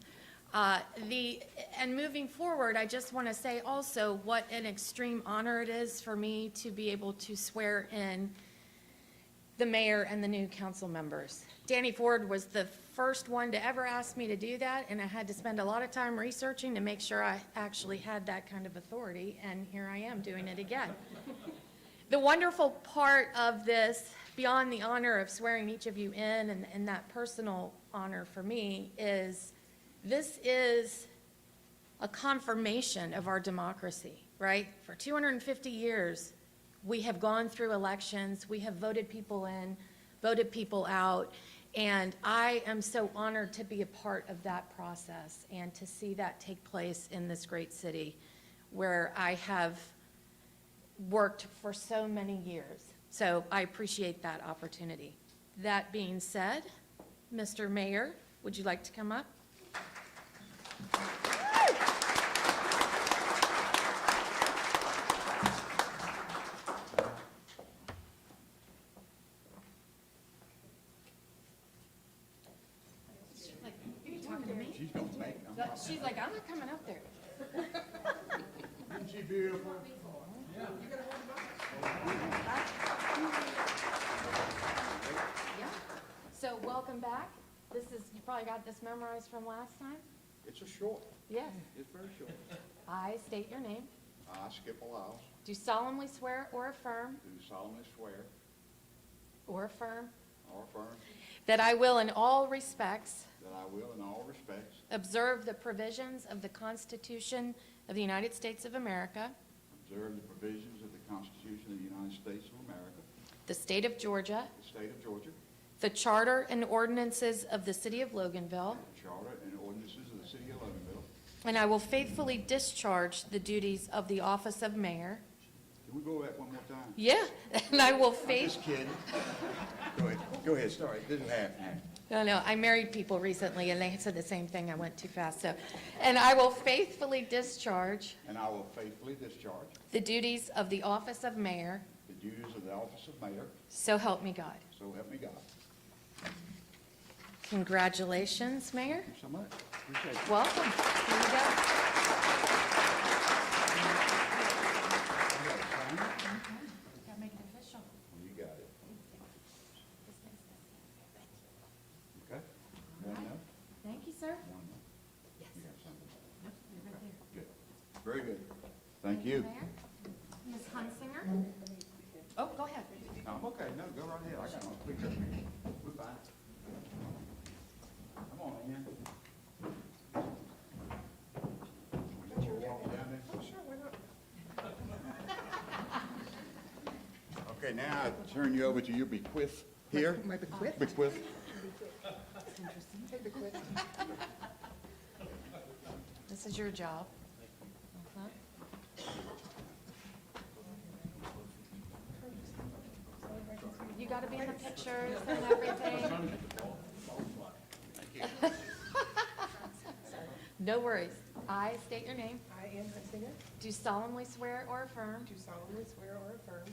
And moving forward, I just want to say also what an extreme honor it is for me to be able to swear in the mayor and the new council members. Danny Ford was the first one to ever ask me to do that, and I had to spend a lot of time researching to make sure I actually had that kind of authority, and here I am doing it again. The wonderful part of this, beyond the honor of swearing each of you in and that personal honor for me, is this is a confirmation of our democracy, right? For 250 years, we have gone through elections, we have voted people in, voted people out, and I am so honored to be a part of that process and to see that take place in this great city where I have worked for so many years. So I appreciate that opportunity. That being said, Mr. Mayor, would you like to come up? She's like, are you talking to me? She's like, I'm not coming up there. Isn't she beautiful? Yeah. So welcome back. This is, you probably got this memorized from last time? It's a short. Yes. It's very short. I state your name. I, Skip Allows, Do solemnly swear or affirm, do solemnly swear or affirm, or affirm that I will in all respects that I will in all respects observe the provisions of the Constitution of the United States of America, observe the provisions of the Constitution of the United States of America, the state of Georgia, the state of Georgia, the charter and ordinances of the city of Loganville, the charter and ordinances of the city of Loganville. and I will faithfully discharge the duties of the office of mayor. Can we go over that one more time? Yeah, and I will I'm faith. just kidding. Go ahead, sorry, it didn't happen. No, I married people recently, and they said the same thing. I went too fast. So, and I will faithfully discharge And I will faithfully discharge the duties of the office of mayor. the duties of the office of mayor, So help me God. so help me God. Congratulations, Mayor. Thank you so much. Appreciate it. Welcome. Here you go. Gotta make it official. You got it. Okay? One no? Thank you, sir. One no. Yes. You got something? Nope, you're right there. Good. Very good. Thank you. Mayor, Ms. Hunsinger. Oh, go ahead. I'm okay, no, go right ahead, I got my picture. We're fine. Come on, Ann. Let you walk down there. Oh, sure, why not? Okay, now I turn you over to your bequest here. My bequest? Bequest. Take the quiz. This is your job. Uh-huh. You gotta be in the pictures and everything. No worries. I state your name. I, Ann Hunsinger, Do solemnly swear or affirm do solemnly swear or affirm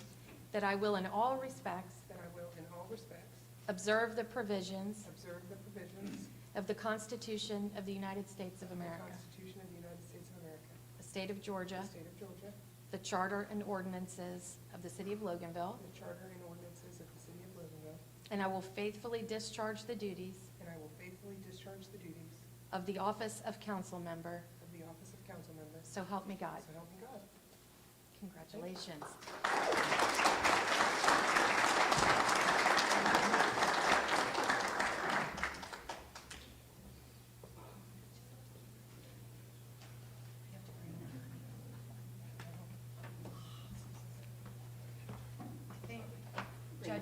that I will in all respects that I will in all respects observe the provisions observe the provisions of the Constitution of the United States of of the America, Constitution of the United States of America, the state of Georgia, the state of Georgia, the charter and ordinances of the city of Loganville, the charter and ordinances of the city of Loganville, and I will faithfully discharge the duties and I will faithfully discharge the duties of the office of council member. of the office of council member. So help me God. So help me God. Congratulations. I think Judge,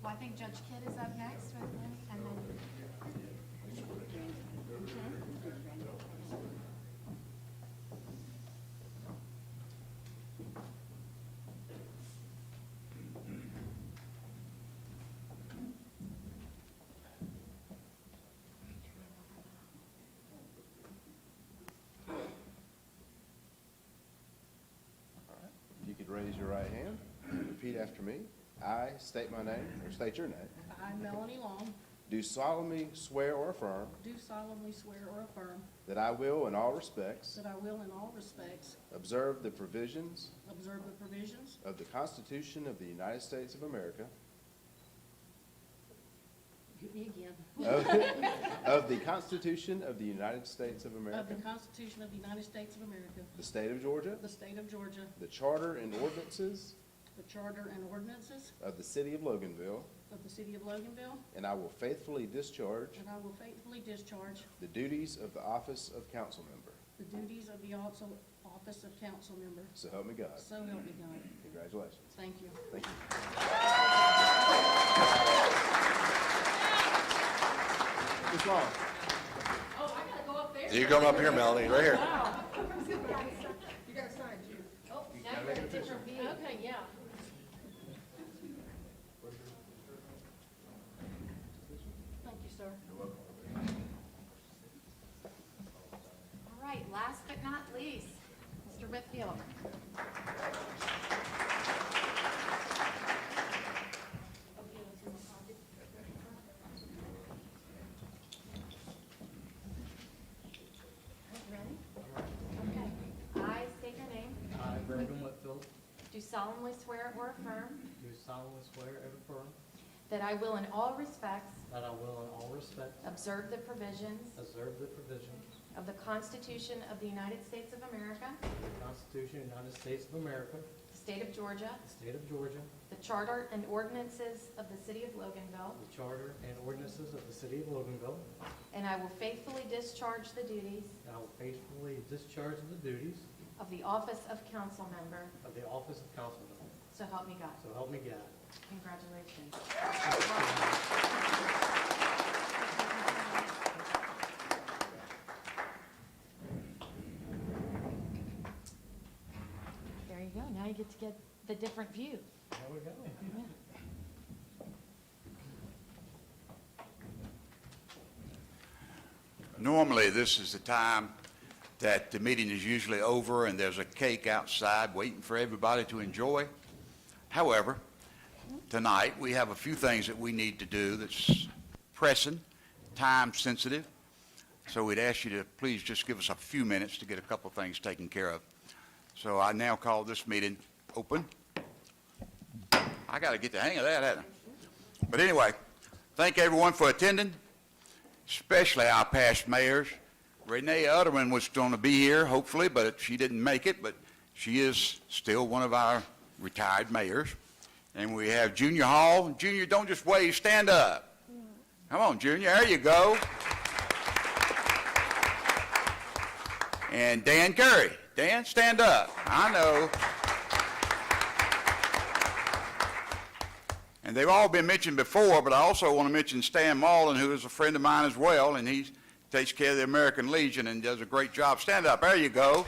well, I think Judge Kidd is up next with me, and then. raise your right hand and repeat after me. I state my name, or state your name. I, Melanie Long, Do solemnly swear or affirm do solemnly swear or affirm that I will, in all respects, that I will in all respects observe the provisions observe the provisions of the Constitution of the United States of America, Hit me again. of the Constitution of the United States of Of America, the Constitution of the United States of America, the state of Georgia, the state of Georgia, the charter and ordinances the charter and ordinances of the city of Loganville, of the city of Loganville, and I will faithfully discharge and I will faithfully discharge the duties of the office of council member. the duties of the office of council member. So help me God. So help me God. Congratulations. Thank you. Thank you. Ms. Long. Oh, I gotta go up there. You come up here, Melanie, right here. Wow. You gotta sign, too. Oh, now you got a different view. Okay, yeah. Thank you, sir. All right, last but not least, Mr. Whitfield. Ready? Okay. I state your name. I, Brandon Whitfield, Do solemnly swear or affirm do solemnly swear and affirm that I will in all respects that I will in all respects observe the provisions observe the provisions of the Constitution of the United States of America, of the Constitution of the United States of America, the state of Georgia, the state of Georgia, the charter and ordinances of the city of Loganville, the charter and ordinances of the city of Loganville, and I will faithfully discharge the duties and I will faithfully discharge the duties of the office of council member. of the office of council member. So help me God. So help me God. Congratulations. There you go. Now you get to get the different view. There we go. Normally, this is the time that the meeting is usually over and there's a cake outside waiting for everybody to enjoy. However, tonight, we have a few things that we need to do that's pressing, time sensitive. So we'd ask you to please just give us a few minutes to get a couple of things taken care of. So I now call this meeting open. I got to get the hang of that, haven't I? But anyway, thank everyone for attending, especially our past mayors. Renee Utterman was going to be here, hopefully, but she didn't make it, but she is still one of our retired mayors. And we have Junior Hall. Junior, don't just wave, stand up. Come on, Junior, there you go. And Dan Curry. Dan, stand up. I know. And they've all been mentioned before, but I also want to mention Stan Mullen, who is a friend of mine as well, and he takes care of the American Legion and does a great job. Stand up. There you go.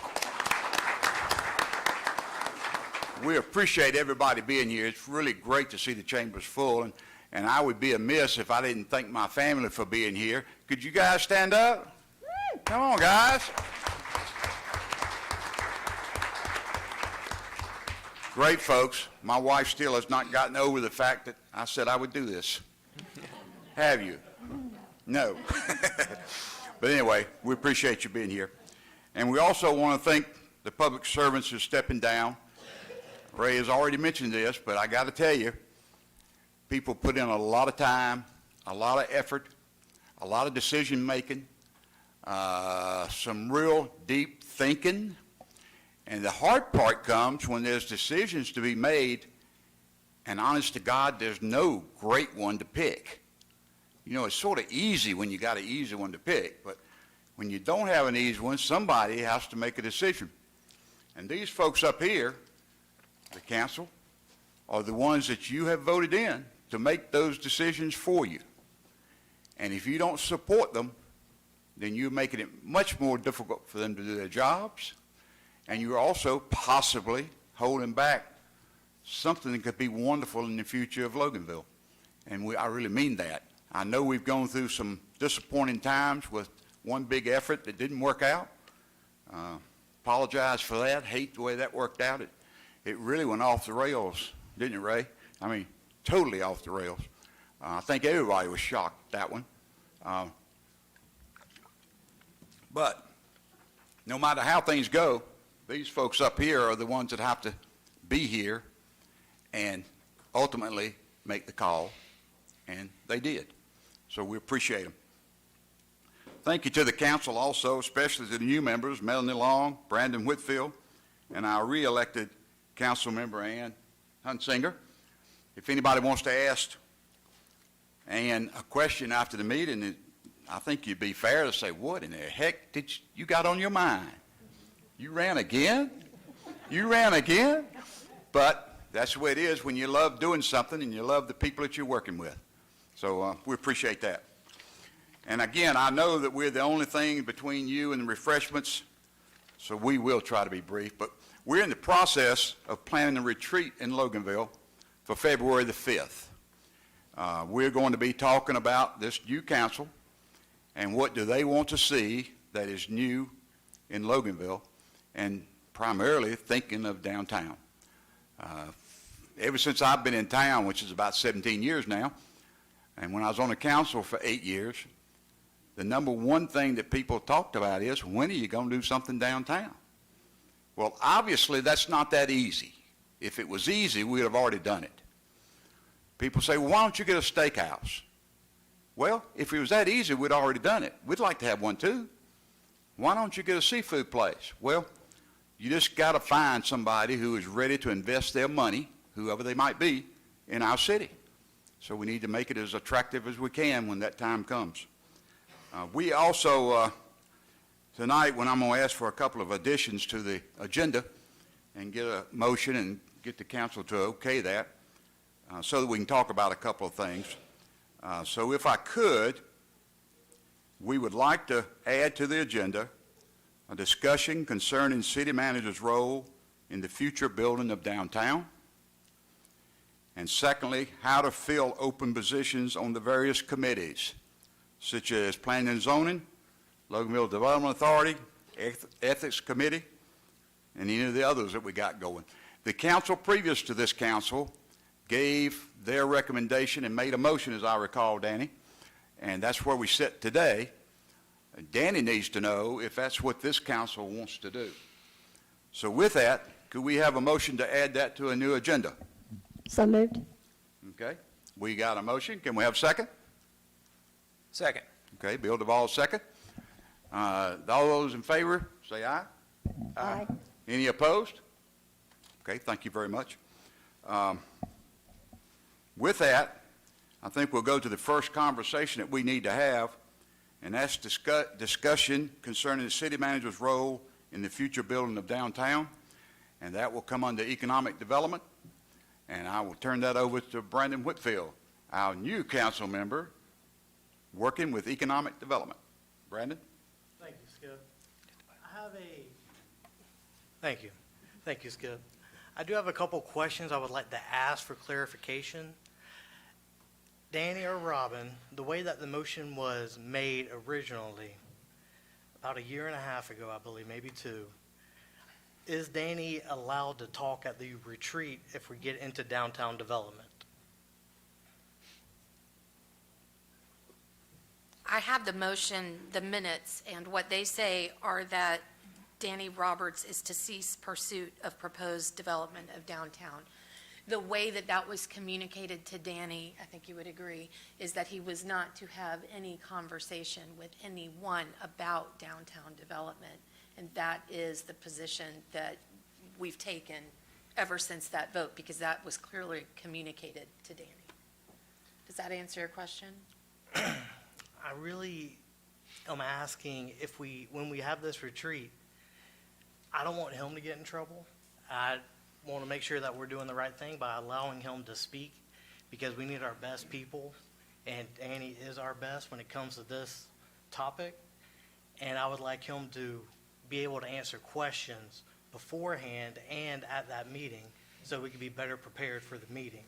We appreciate everybody being here. It's really great to see the chambers full, and I would be amiss if I didn't thank my family for being here. Could you guys stand up? Come on, guys. Great folks. My wife still has not gotten over the fact that I said I would do this. Have you? No. But anyway, we appreciate you being here. And we also want to thank the public servants who are stepping down. Ray has already mentioned this, but I got to tell you, people put in a lot of time, a lot of effort, a lot of decision making, some real deep thinking. And the hard part comes when there's decisions to be made, and honest to God, there's no great one to pick. You know, it's sort of easy when you got an easy one to pick, but when you don't have an easy one, somebody has to make a decision. And these folks up here, the council, are the ones that you have voted in to make those decisions for you. And if you don't support them, then you're making it much more difficult for them to do their jobs, and you're also possibly holding back something that could be wonderful in the future of Loganville. And I really mean that. I know we've gone through some disappointing times with one big effort that didn't work out. Apologize for that. Hate the way that worked out. it really went off the rails, didn't it, Ray? I mean, totally off the rails. I think everybody was shocked at that one. But no matter how things go, these folks up here are the ones that have to be here and ultimately make the call, and they did. So we appreciate them. Thank you to the council also, especially to the new members, Melanie Long, Brandon Whitfield, and our re-elected council member, Ann Hunsinger. If anybody wants to ask Ann a question after the meeting, I think you'd be fair to say, what in the heck did you got on your mind? You ran again? You ran again? But that's the way it is when you love doing something and you love the people that you're working with. So we appreciate that. And again, I know that we're the only thing between you and the refreshments, so we will try to be brief. But we're in the process of planning a retreat in Loganville for February the 5th. We're going to be talking about this new council and what do they want to see that is new in Loganville, and primarily thinking of downtown. Ever since I've been in town, which is about 17 years now, and when I was on the council for 8 years, the number one thing that people talked about is, when are you going to do something downtown? Well, obviously, that's not that easy. If it was easy, we'd have already done it. People say, well, why don't you get a steakhouse? Well, if it was that easy, we'd already done it. We'd like to have one too. Why don't you get a seafood place? Well, you just got to find somebody who is ready to invest their money, whoever they might be, in our city. So we need to make it as attractive as we can when that time comes. We also, tonight, when I'm going to ask for a couple of additions to the agenda and get a motion and get the council to okay that, so that we can talk about a couple of things. So if I could, we would like to add to the agenda a discussion concerning city manager's role in the future building of downtown. And secondly, how to fill open positions on the various committees, such as Planning and Zoning, Loganville Development Authority, Ethics Committee, and any of the others that we got going. The council previous to this council gave their recommendation and made a motion, as I recall, Danny, and that's where we sit today. Danny needs to know if that's what this council wants to do. So with that, could we have a motion to add that to a new agenda? So moved. Okay, we got a motion. Can we have a second? Second. Okay, Bill Duvall, second. All those in favor, say aye. Aye. Any opposed? Okay, thank you very much. With that, I think we'll go to the first conversation that we need to have, and that's discussion concerning the city manager's role in the future building of downtown, and that will come under economic development, and I will turn that over to Brandon Whitfield, our new council member working with economic development. Brandon? Thank you, Skip. Thank you. Thank you, Skip. I do have a couple questions I would like to ask for clarification. Danny or Robin, the way that the motion was made originally, about a year and a half ago, I believe, maybe 2, is Danny allowed to talk at the retreat if we get into downtown development? I have the motion, the minutes, and what they say are that Danny Roberts is to cease pursuit of proposed development of downtown. The way that that was communicated to Danny, I think you would agree, is that he was not to have any conversation with anyone about downtown development. And that is the position that we've taken ever since that vote, because that was clearly communicated to Danny. Does that answer your question? I really am asking if when we have this retreat, I don't want him to get in trouble. I want to make sure that we're doing the right thing by allowing him to speak, because we need our best people, and Danny is our best when it comes to this topic. And I would like him to be able to answer questions beforehand and at that meeting, so we can be better prepared for the meeting.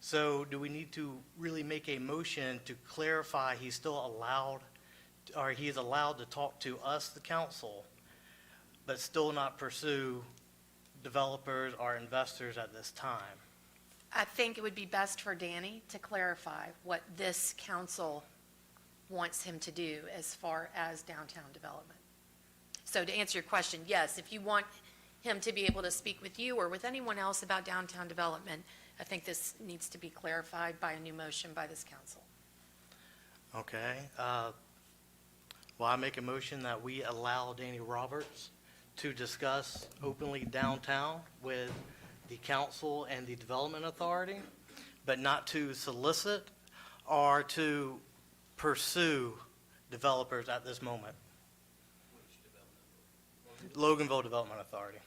So do we need to really make a motion to clarify he's still allowed, or he is allowed to talk to us, the council, but still not pursue developers or investors at this time. I think it would be best for Danny to clarify what this council wants him to do as far as downtown development. So to answer your question, yes, if you want him to be able to speak with you or with anyone else about downtown development, I think this needs to be clarified by a new motion by this council. Okay. Well, I make a motion that we allow Danny Roberts to discuss openly downtown with the council and the development authority, but not to solicit or to pursue developers at this moment. Loganville Development Authority.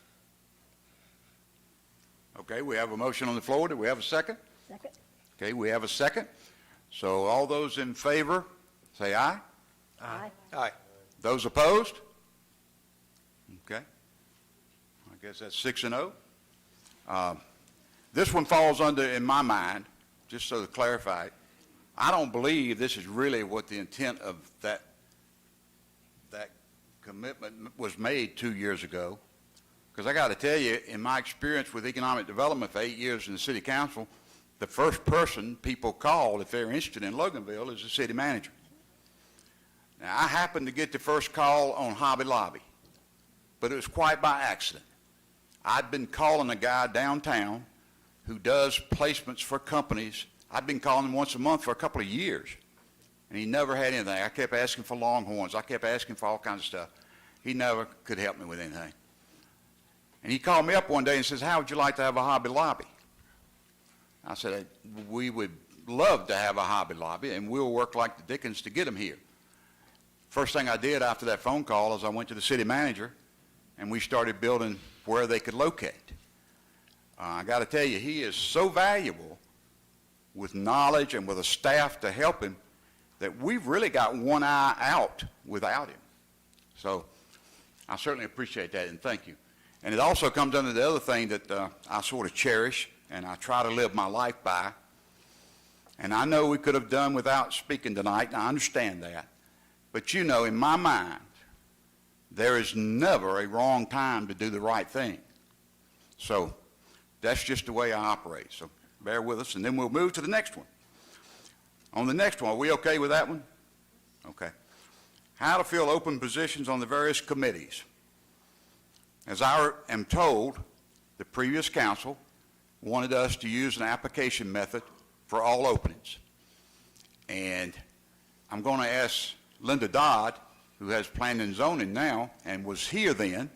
Okay, we have a motion on the floor. Do we have a second? Second. Okay, we have a second. So all those in favor, say aye. Aye. Aye. Those opposed? Okay. I guess that's 6-0. This one falls under, in my mind, just so to clarify, I don't believe this is really what the intent of that commitment was made 2 years ago. Because I got to tell you, in my experience with economic development for 8 years in the city council, the first person people call if they're interested in Loganville is the city manager. Now, I happened to get the first call on Hobby Lobby, but it was quite by accident. I'd been calling a guy downtown who does placements for companies. I'd been calling him once a month for a couple of years, and he never had anything. I kept asking for Longhorns. I kept asking for all kinds of stuff. He never could help me with anything. And he called me up one day and says, how would you like to have a Hobby Lobby? I said, we would love to have a Hobby Lobby, and we'll work like the dickens to get them here. First thing I did after that phone call is I went to the city manager, and we started building where they could locate. I got to tell you, he is so valuable with knowledge and with a staff to help him that we've really got one eye out without him. So I certainly appreciate that, and thank you. And it also comes under the other thing that I sort of cherish and I try to live my life by. And I know we could have done without speaking tonight, and I understand that. But you know, in my mind, there is never a wrong time to do the right thing. So that's just the way I operate. So bear with us, and then we'll move to the next one. On the next one, are we okay with that one? Okay. How to fill open positions on the various committees. As I am told, the previous council wanted us to use an application method for all openings. And I'm going to ask Linda Dodd, who has planning and zoning now and was here then,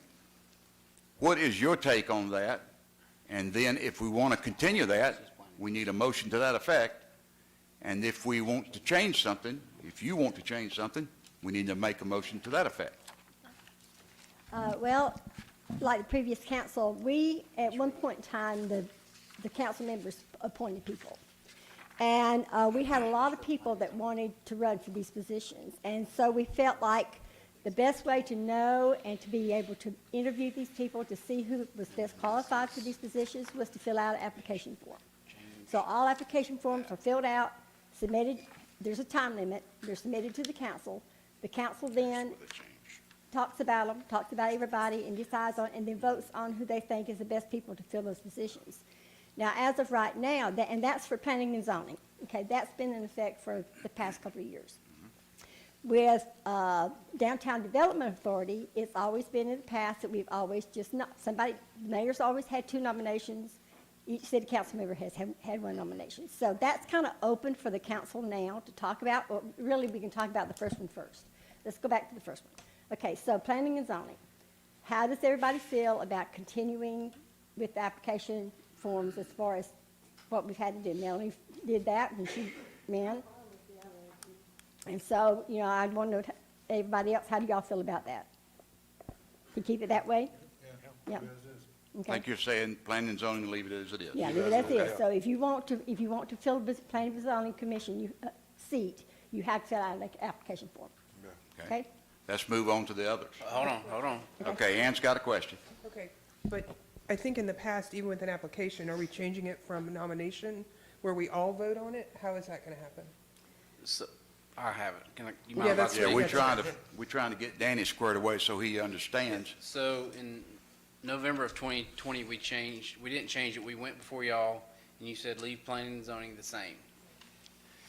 what is your take on that? And then if we want to continue that, we need a motion to that effect. And if we want to change something, if you want to change something, we need to make a motion to that effect. Well, like the previous council, we, at one point in time, the council members appointed people. And we had a lot of people that wanted to run for these positions. And so we felt like the best way to know and to be able to interview these people to see who was best qualified for these positions was to fill out an application form. So all application forms are filled out, submitted. There's a time limit. They're submitted to the council. The council then talks about them, talks about everybody, and decides on, and then votes on who they think is the best people to fill those positions. Now, as of right now, and that's for planning and zoning, okay, that's been in effect for the past couple of years. With Downtown Development Authority, it's always been in the past that we've always just not, the mayor's always had 2 nominations. Each city council member has had 1 nomination. So that's kind of open for the council now to talk about, or really we can talk about the first one first. Let's go back to the first one. Okay, so planning and zoning. How does everybody feel about continuing with the application forms as far as what we've had to do? Melanie did that, and she, man. And so, you know, I'd want to know, everybody else, how do y'all feel about that? Can you keep it that way? Yeah. Okay. Like you're saying, planning and zoning, leave it as it is. Yeah, leave it as is. So if you want to fill the planning and zoning commission seat, you have to fill out an application form. Okay? Let's move on to the others. Hold on. Okay, Ann's got a question. Okay, but I think in the past, even with an application, are we changing it from nomination where we all vote on it? How is that going to happen? So, I have it. Can I, you Yeah, mind if I that's Yeah, speak? we're trying to get Danny squared away so he understands. So in November of 2020, we didn't change it, we went before y'all, and you said leave planning and zoning the same.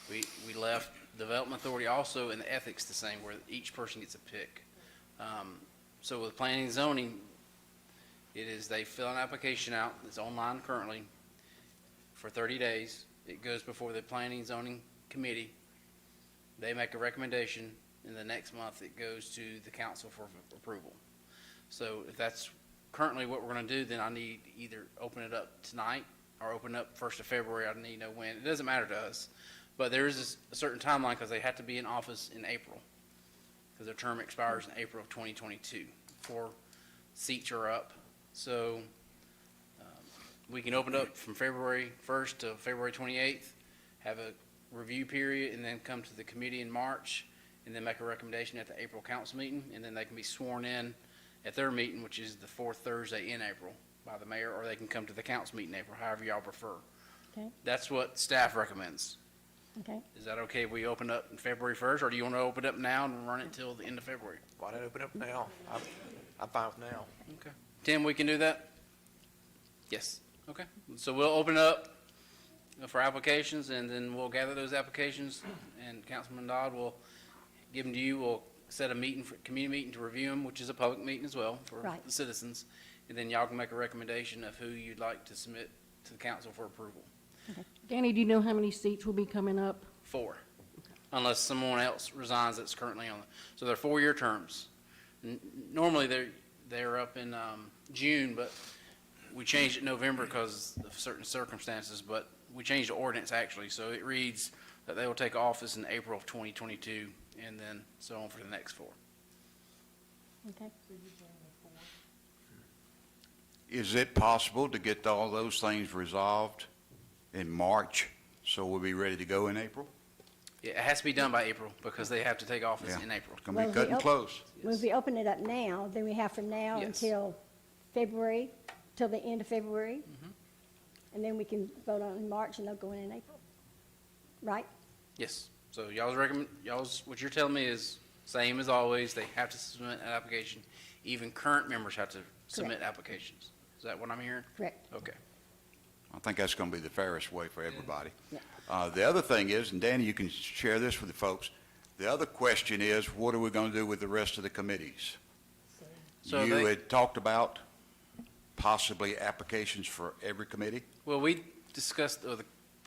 We left development authority also and the ethics the same, where each person gets a pick. So with planning and zoning, it is they fill an application out, it's online currently, for 30 days. It goes before the planning and zoning committee. They make a recommendation, and the next month it goes to the council for approval. So if that's currently what we're gonna do, then I need either open it up tonight or open it up 1st of February. I need to know when. It doesn't matter to us, but there is a certain timeline because they have to be in office in April, because their term expires in April of 2022 before seats are up. So we can open up from February 1st to February 28th, have a review period, and then come to the committee in March, and then make a recommendation at the April council meeting, and then they can be sworn in at their meeting, which is the 4th Thursday in April, by the mayor, or they can come to the council meeting in April, however y'all prefer. Okay, That's what staff recommends. okay. Is that okay if we open up in February 1st, or do you want to open up now and run it till the end of February? Why not open up now? I'm fine with now. Okay. Tim, we can do that? Yes. Okay. So we'll open up for applications, and then we'll gather those applications, and Councilman Dodd will give them to you. We'll set a meeting, community meeting to review them, which is a public meeting as well for Right. the citizens. And then y'all can make a recommendation of who you'd like to submit to the council for approval. Danny, do you know how many seats will be coming up? 4, unless someone else resigns that's currently on. So they're 4-year terms. Normally, they're up in June, but we changed it in November because of certain circumstances, but we changed the ordinance actually, so it reads that they will take office in April of 2022, and then so on for the next 4. Okay. Is it possible to get all those things resolved in March, so we'll be ready to go in April? Yeah, it has to be done by April, because they have to take office Yeah. in April. It's gonna be Well, cutting we close. Well, if we open it up now, then we have from now Yes. until February, till the end of February. And then we can vote on it in March, and they'll go in April. Right? Yes, so what you're telling me is same as always, they have to submit an application. Even current members have to submit applications. Is that what I'm hearing? Correct. Okay. I think that's gonna be the fairest way for everybody. Yeah. The other thing is, and Danny, you can share this with the folks, the other question is, what are we gonna do with the rest of the committees? So You they- had talked about possibly applications for every committee? Well, we discussed, the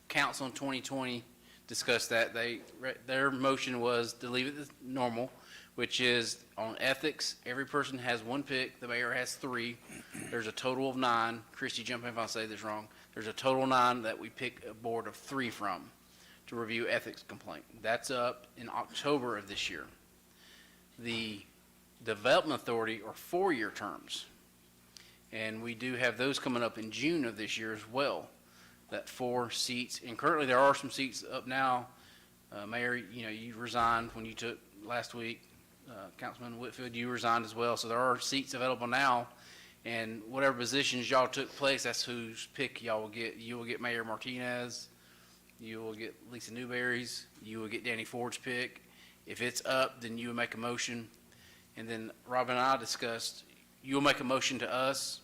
council in 2020 discussed that. Their motion was to leave it as normal, which is on ethics, every person has 1 pick, the mayor has 3. There's a total of 9. Christie, jump in if I say this wrong. There's a total of 9 that we pick a board of 3 from to review ethics complaint. That's up in October of this year. The development authority are 4-year terms. And we do have those coming up in June of this year as well, that 4 seats. And currently, there are some seats up now. Mayor, you resigned when you took last week. Councilman Whitfield, you resigned as well. So there are seats available now. And whatever positions y'all took place, that's whose pick y'all will get. You will get Mayor Martinez. You will get Lisa Newberry's. You will get Danny Ford's pick. If it's up, then you will make a motion. And then Rob and I discussed, you'll make a motion to us,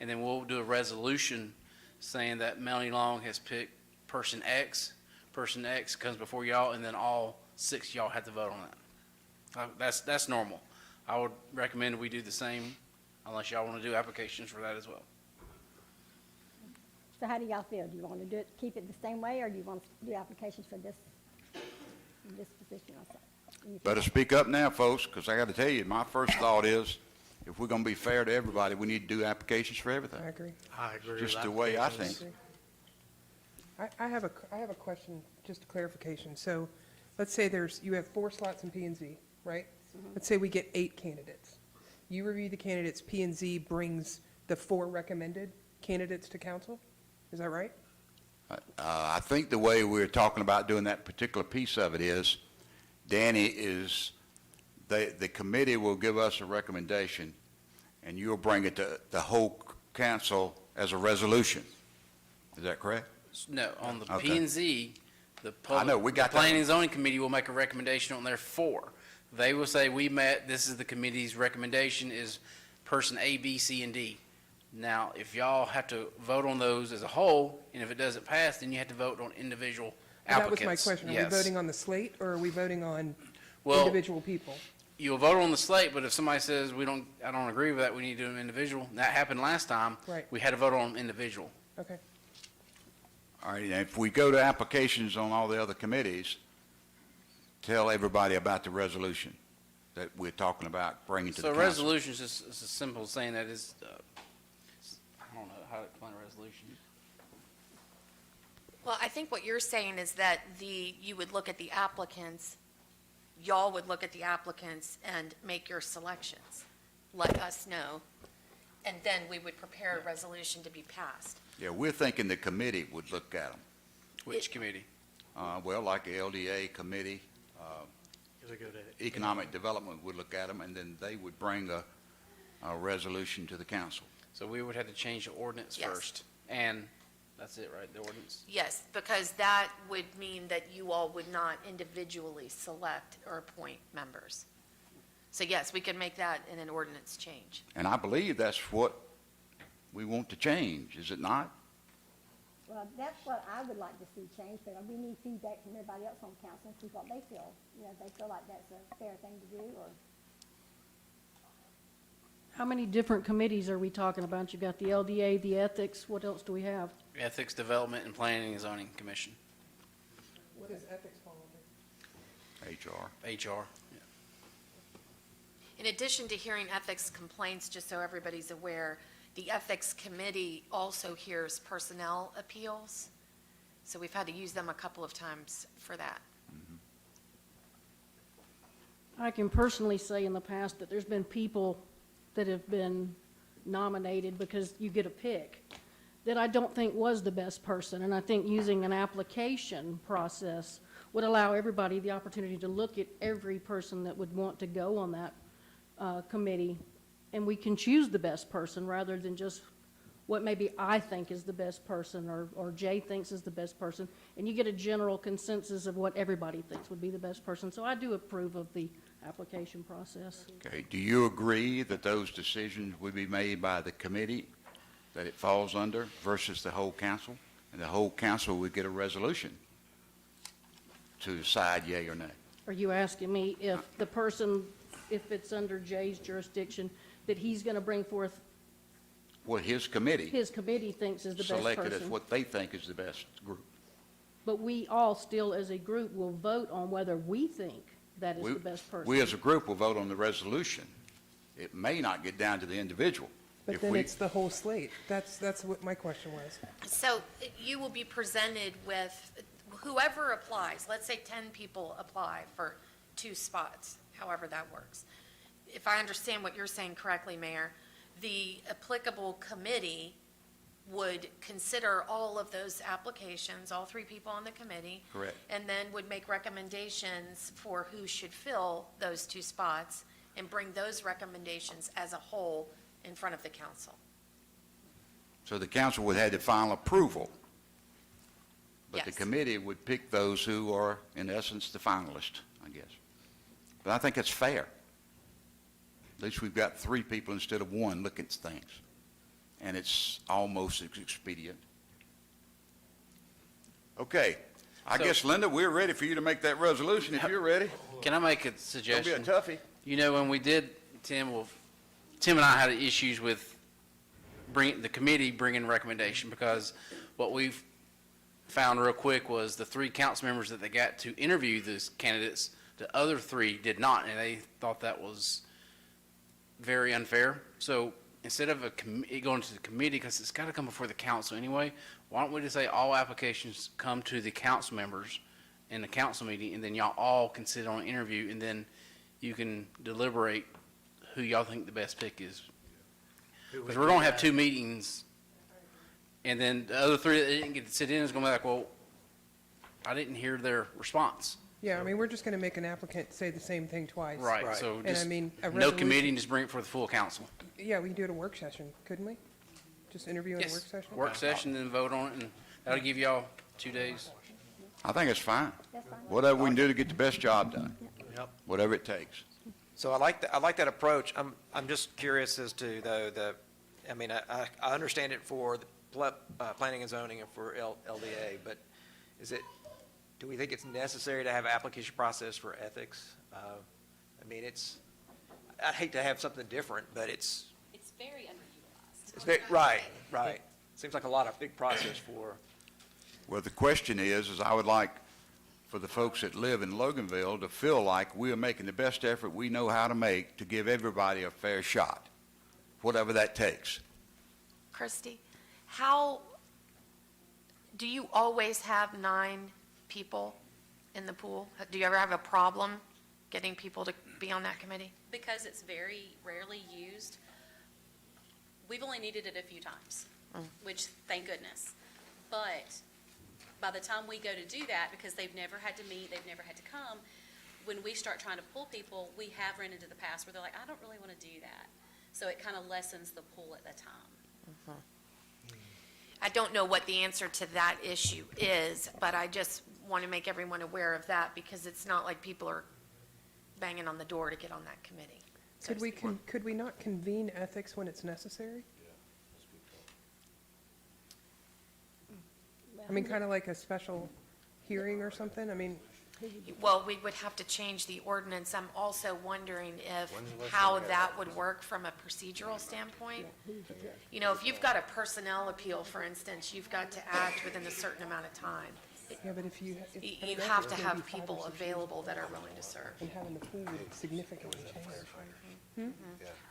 and then we'll do a resolution saying that Melanie Long has picked person X. Person X comes before y'all, and then all 6 of y'all have to vote on that. That's normal. I would recommend we do the same, unless y'all want to do applications for that as well. So how do y'all feel? Do you want to do it, keep it the same way, or do you want to do applications for this position also? Better speak up now, folks, because I gotta tell you, my first thought is, if we're gonna be fair to everybody, we need to do applications for everything. I agree. I agree. Just the way I think. I have a question, just a clarification. So let's say you have 4 slots in P and Z, right? Let's say we get 8 candidates. You review the candidates, P and Z brings the 4 recommended candidates to council? Is that right? I think the way we're talking about doing that particular piece of it is, Danny, the committee will give us a recommendation, and you'll bring it to the whole council as a resolution. Is that correct? No, on the Okay. P and Z, the I know, we got that. Planning and Zoning Committee will make a recommendation on their 4. They will say, we met, this is the committee's recommendation is person A, B, C, and D. Now, if y'all have to vote on those as a whole, and if it doesn't pass, then you have to vote on individual That applicants. was my question. Are we Yes. voting on the slate, or are we voting on Well, individual people? You'll vote on the slate, but if somebody says, I don't agree with that, we need to do an individual, that happened last time. Right. We had to vote on individual. Okay. All right, and if we go to applications on all the other committees, tell everybody about the resolution that we're talking about bringing to the So council. resolution is just, it's as simple as saying that is, I don't know how to explain a resolution. Well, I think what you're saying is that you would look at the applicants, y'all would look at the applicants and make your selections. Let us know, and then we would prepare a resolution to be passed. Yeah, we're thinking the committee would look at them. Which committee? Well, like the LDA committee, economic development would look at them, and then they would bring a resolution to the council. So we would have to change the ordinance Yes. first. And that's it, right, the ordinance? Yes, because that would mean that you all would not individually select or appoint members. So yes, we could make that in an ordinance change. And I believe that's what we want to change, is it not? Well, that's what I would like to see changed, but we need feedback from everybody else on council and see what they feel. You know, if they feel like that's a fair thing to do, or How many different committees are we talking about? You've got the LDA, the ethics, what else do we have? Ethics, Development, and Planning and Zoning Commission, What does ethics fall under? HR. HR. In addition to hearing ethics complaints, just so everybody's aware, the Ethics Committee also hears personnel appeals. So we've had to use them a couple of times for that. I can personally say in the past that there's been people that have been nominated because you get a pick that I don't think was the best person. And I think using an application process would allow everybody the opportunity to look at every person that would want to go on that committee. And we can choose the best person rather than just what maybe I think is the best person or Jay thinks is the best person. And you get a general consensus of what everybody thinks would be the best person. So I do approve of the application process. Okay, do you agree that those decisions would be made by the committee that it falls under versus the whole council? And the whole council would get a resolution to decide yea or nay? Are you asking me if the person, if it's under Jay's jurisdiction, that he's going to bring forth What his committee his committee thinks is the best selected as person? what they think is the best group. But we all still, as a group, will vote on whether we think that is We- the best person. We as a group will vote on the resolution. It may not get down to the individual. But If then we- it's the whole slate. That's what my question was. So you will be presented with whoever applies. Let's say 10 people apply for 2 spots, however that works. If I understand what you're saying correctly, Mayor, the applicable committee would consider all of those applications, all 3 people on the committee. Correct. And then would make recommendations for who should fill those 2 spots and bring those recommendations as a whole in front of the council. So the council would have the final approval. But the Yes. committee would pick those who are, in essence, the finalists, I guess. But I think it's fair. At least we've got 3 people instead of 1 looking at things. And it's almost as expedient. Okay. I So- guess, Linda, we're ready for you to make that resolution if you're ready. Can I make a Don't be a suggestion? toughie. You know, when we did, Tim and I had issues with the committee bringing recommendation, because what we've found real quick was the 3 council members that they got to interview these candidates, the other 3 did not, and they thought that was very unfair. So instead of it going to the committee, because it's got to come before the council anyway, why don't we just say all applications come to the council members in the council meeting, and then y'all all can sit on an interview, and then you can deliberate who y'all think the best pick is. Because we're going to have 2 meetings, and then the other 3 that didn't get to sit in is going to be like, well, I didn't hear their response. Yeah, I mean, we're just going to make an applicant say the same thing twice. Right, so And I just mean, a no resolution- committee, and just bring it for the full council. Yeah, we can do it at a work session, couldn't we? Just interview in a work Yes, session? work session, then vote on it, and that'll give y'all 2 days. I think it's fine. that's fine. Whatever we can do to get the best job done, Yep. whatever it takes. So I like that approach. I'm just curious as to, though, I mean, I understand it for the planning and zoning and for LDA, but do we think it's necessary to have an application process for ethics? I mean, I'd hate to have something different, but it's very underutilized. right. Seems like a lot of big process for. Well, the question is I would like for the folks that live in Loganville to feel like we are making the best effort we know how to make to give everybody a fair shot, whatever that takes. Christy, how, do you always have 9 people in the pool? Do you ever have a problem getting people to be on that committee? Because it's very rarely used, we've only needed it a few times, which, thank goodness. But by the time we go to do that, because they've never had to meet, they've never had to come, when we start trying to pull people, we have run into the past where they're like, I don't really want to do that. So it kind of lessens the pull at the time. I don't know what the answer to that issue is, but I just want to make everyone aware of that because it's not like people are banging on the door to get on that committee. Could we not convene ethics when it's necessary? I mean, kind of like a special hearing or something? I mean, Well, we would have to change the ordinance. I'm also wondering how that would work from a procedural standpoint. You know, if you've got a personnel appeal, for instance, you've got to act within a certain amount of time. yeah, but if You have to have people available that are willing to serve. And having the pool would significantly change.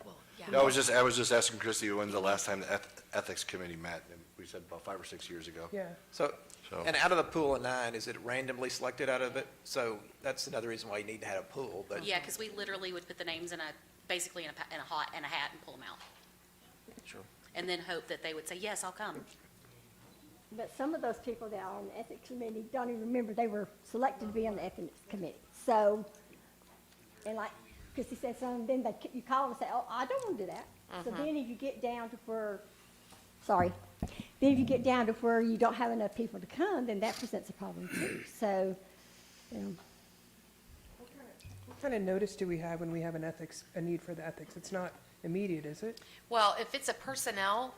Well, yeah. No, I was just asking Christie when's the last time the ethics committee met, and we said about 5 or 6 years ago. Yeah. So, and out of the pool of 9, is it randomly selected out of it? So that's another reason why you need to have a pool, but. Yeah, because we literally would put the names basically in a hat and pull them out. Sure. And then hope that they would say, yes, I'll come. But some of those people that are on the ethics committee don't even remember they were selected to be on the ethics committee. So, and like Christy said, then you call them and say, oh, I don't want to do that. So then if you get down to where, then if you get down to where you don't have enough people to come, then that presents a problem too. So, What kind of notice do we have when we have a need for the ethics? It's not immediate, is it? Well, if it's a personnel,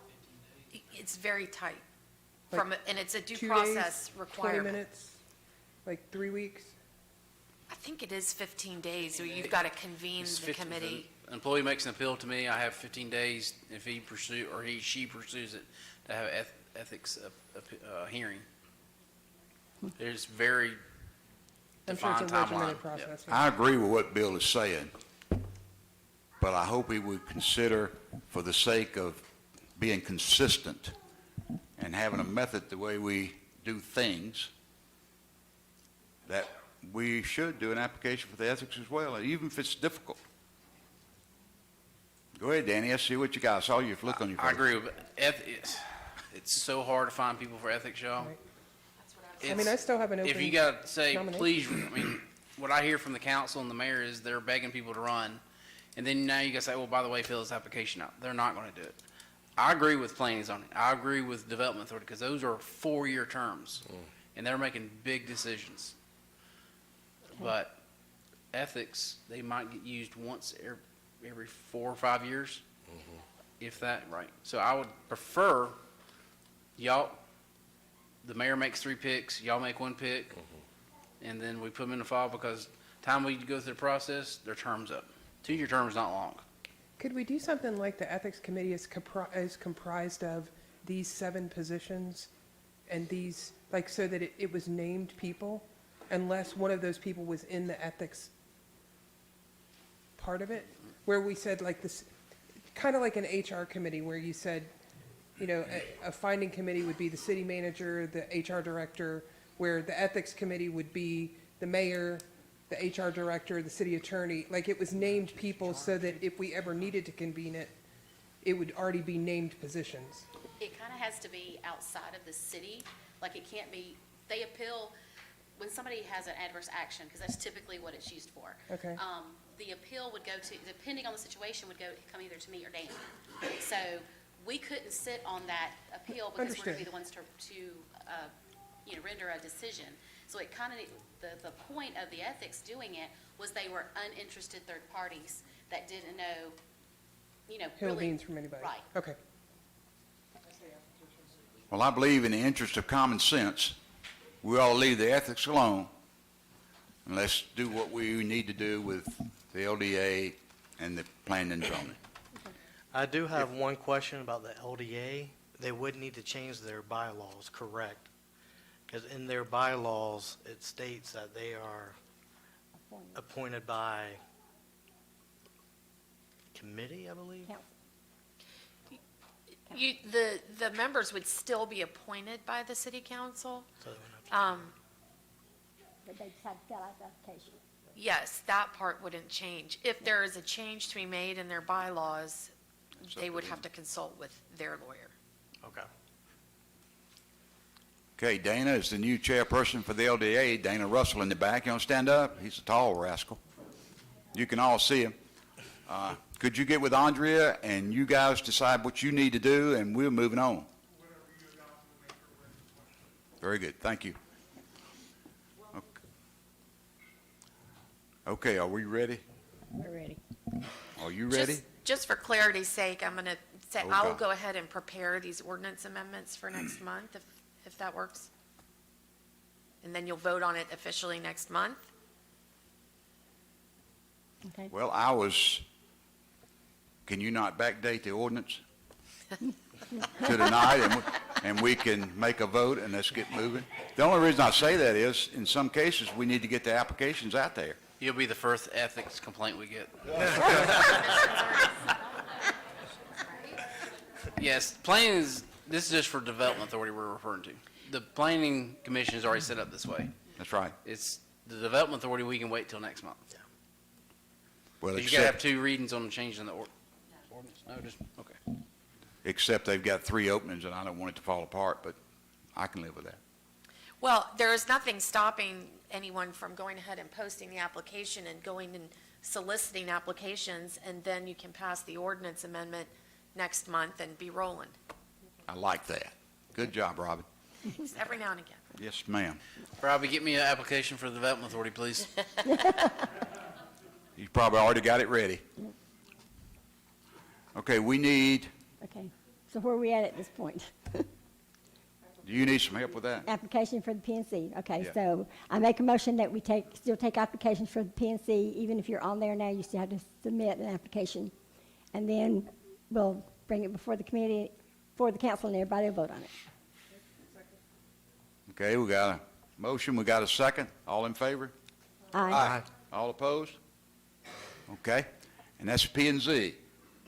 it's very tight. And it's a due 2 process days, requirement. 20 minutes, like 3 weeks? I think it is 15 days where you've got to convene It's the 15 committee. If an employee makes an appeal to me, I have 15 days if she pursues it to have ethics hearing. There's very I'm sure it's defined a timeline. regimented Yep. process. I agree with what Bill is saying, but I hope he would consider, for the sake of being consistent and having a method the way we do things, that we should do an application for the ethics as well, even if it's difficult. Go ahead, Danny, I see what you got. I saw your look on your face. I agree with it's so hard to find people for ethics, y'all. Right. I mean, I still have an open If you got to say, nomination. please, I mean, what I hear from the council and the mayor is they're begging people to run. And then now you got to say, well, by the way, fill this application out. They're not going to do it. I agree with planning and zoning. I agree with development authority because those are 4-year terms and they're making big decisions. But ethics, they might get used once every 4 or 5 years, if that, right? So I would prefer y'all, the mayor makes 3 picks, y'all make 1 pick, and then we put them in the file because time we go through the process, their term's up. 2-year term is not long. Could we do something like the ethics committee is comprised of these 7 positions and these, like, so that it was named people, unless one of those people was in the ethics part of it, where we said like this, kind of like an HR committee where you said, you know, a finding committee would be the city manager, the HR director, where the ethics committee would be the mayor, the HR director, the city attorney. Like it was named people so that if we ever needed to convene it, it would already be named positions. It kind of has to be outside of the city, like it can't be, they appeal, when somebody has an adverse action, because that's typically what it's used for. Okay. The appeal would go to, depending on the situation, come either to me or Dan. So we couldn't sit on that appeal because we're going to be the ones to render a decision. So it kind of, the point of the ethics doing it was they were uninterested third parties that didn't know, Hill really. beans from anybody. Right. Okay. Well, I believe in the interest of common sense, we ought to leave the ethics alone, and let's do what we need to do with the LDA and the planning and zoning. I do have one question about the LDA. They would need to change their bylaws, correct? Because in their bylaws, it states that they are appointed by committee, I believe? Council. The members would still be appointed by the city council. So they wouldn't have to- But they just had to fill out the application. Yes, that part wouldn't change. If there is a change to be made in their bylaws, they would have to consult with their lawyer. Okay. Okay, Dana is the new chairperson for the LDA. Dana Russell in the back. You want to stand up? He's a tall rascal. You can all see him. Could you get with Andrea and you guys decide what you need to do, and we're moving on? Very good. Thank you. Okay, are we ready? We're ready. Are you ready? Just for clarity's sake, I'm going to say, Oh, I will God. go ahead and prepare these ordinance amendments for next month, if that works. And then you'll vote on it officially next month. Okay. Well, can you not backdate the ordinance to tonight, and we can make a vote and let's get moving? The only reason I say that is, in some cases, we need to get the applications out there. You'll be the first ethics complaint we get. Yes, planning this is just for development authority we're referring to. The planning commission is already set up this way. That's right. It's the development authority, we can wait till next month. Well, You gotta have 2 readings on the change in the ordinance. No, just, okay. except they've got 3 openings, and I don't want it to fall apart, but I can live with that. Well, there is nothing stopping anyone from going ahead and posting the application and going and soliciting applications, and then you can pass the ordinance amendment next month and be rolling. I like that. Good job, Robin. Just every now and again. Yes, ma'am. Robbie, get me an application for the development authority, please. You probably already got it ready. Okay, we need, Okay. So where are we at this point? do you need some help with that? Application for the PNC. Okay, Yeah. so I make a motion that we still take applications for the PNC. Even if you're on there now, you still have to submit an application. And then we'll bring it before the committee, for the council, and everybody will vote on it. Okay, we got a motion, we got a second. All in favor? Aye. All opposed? Okay, and that's P and Z.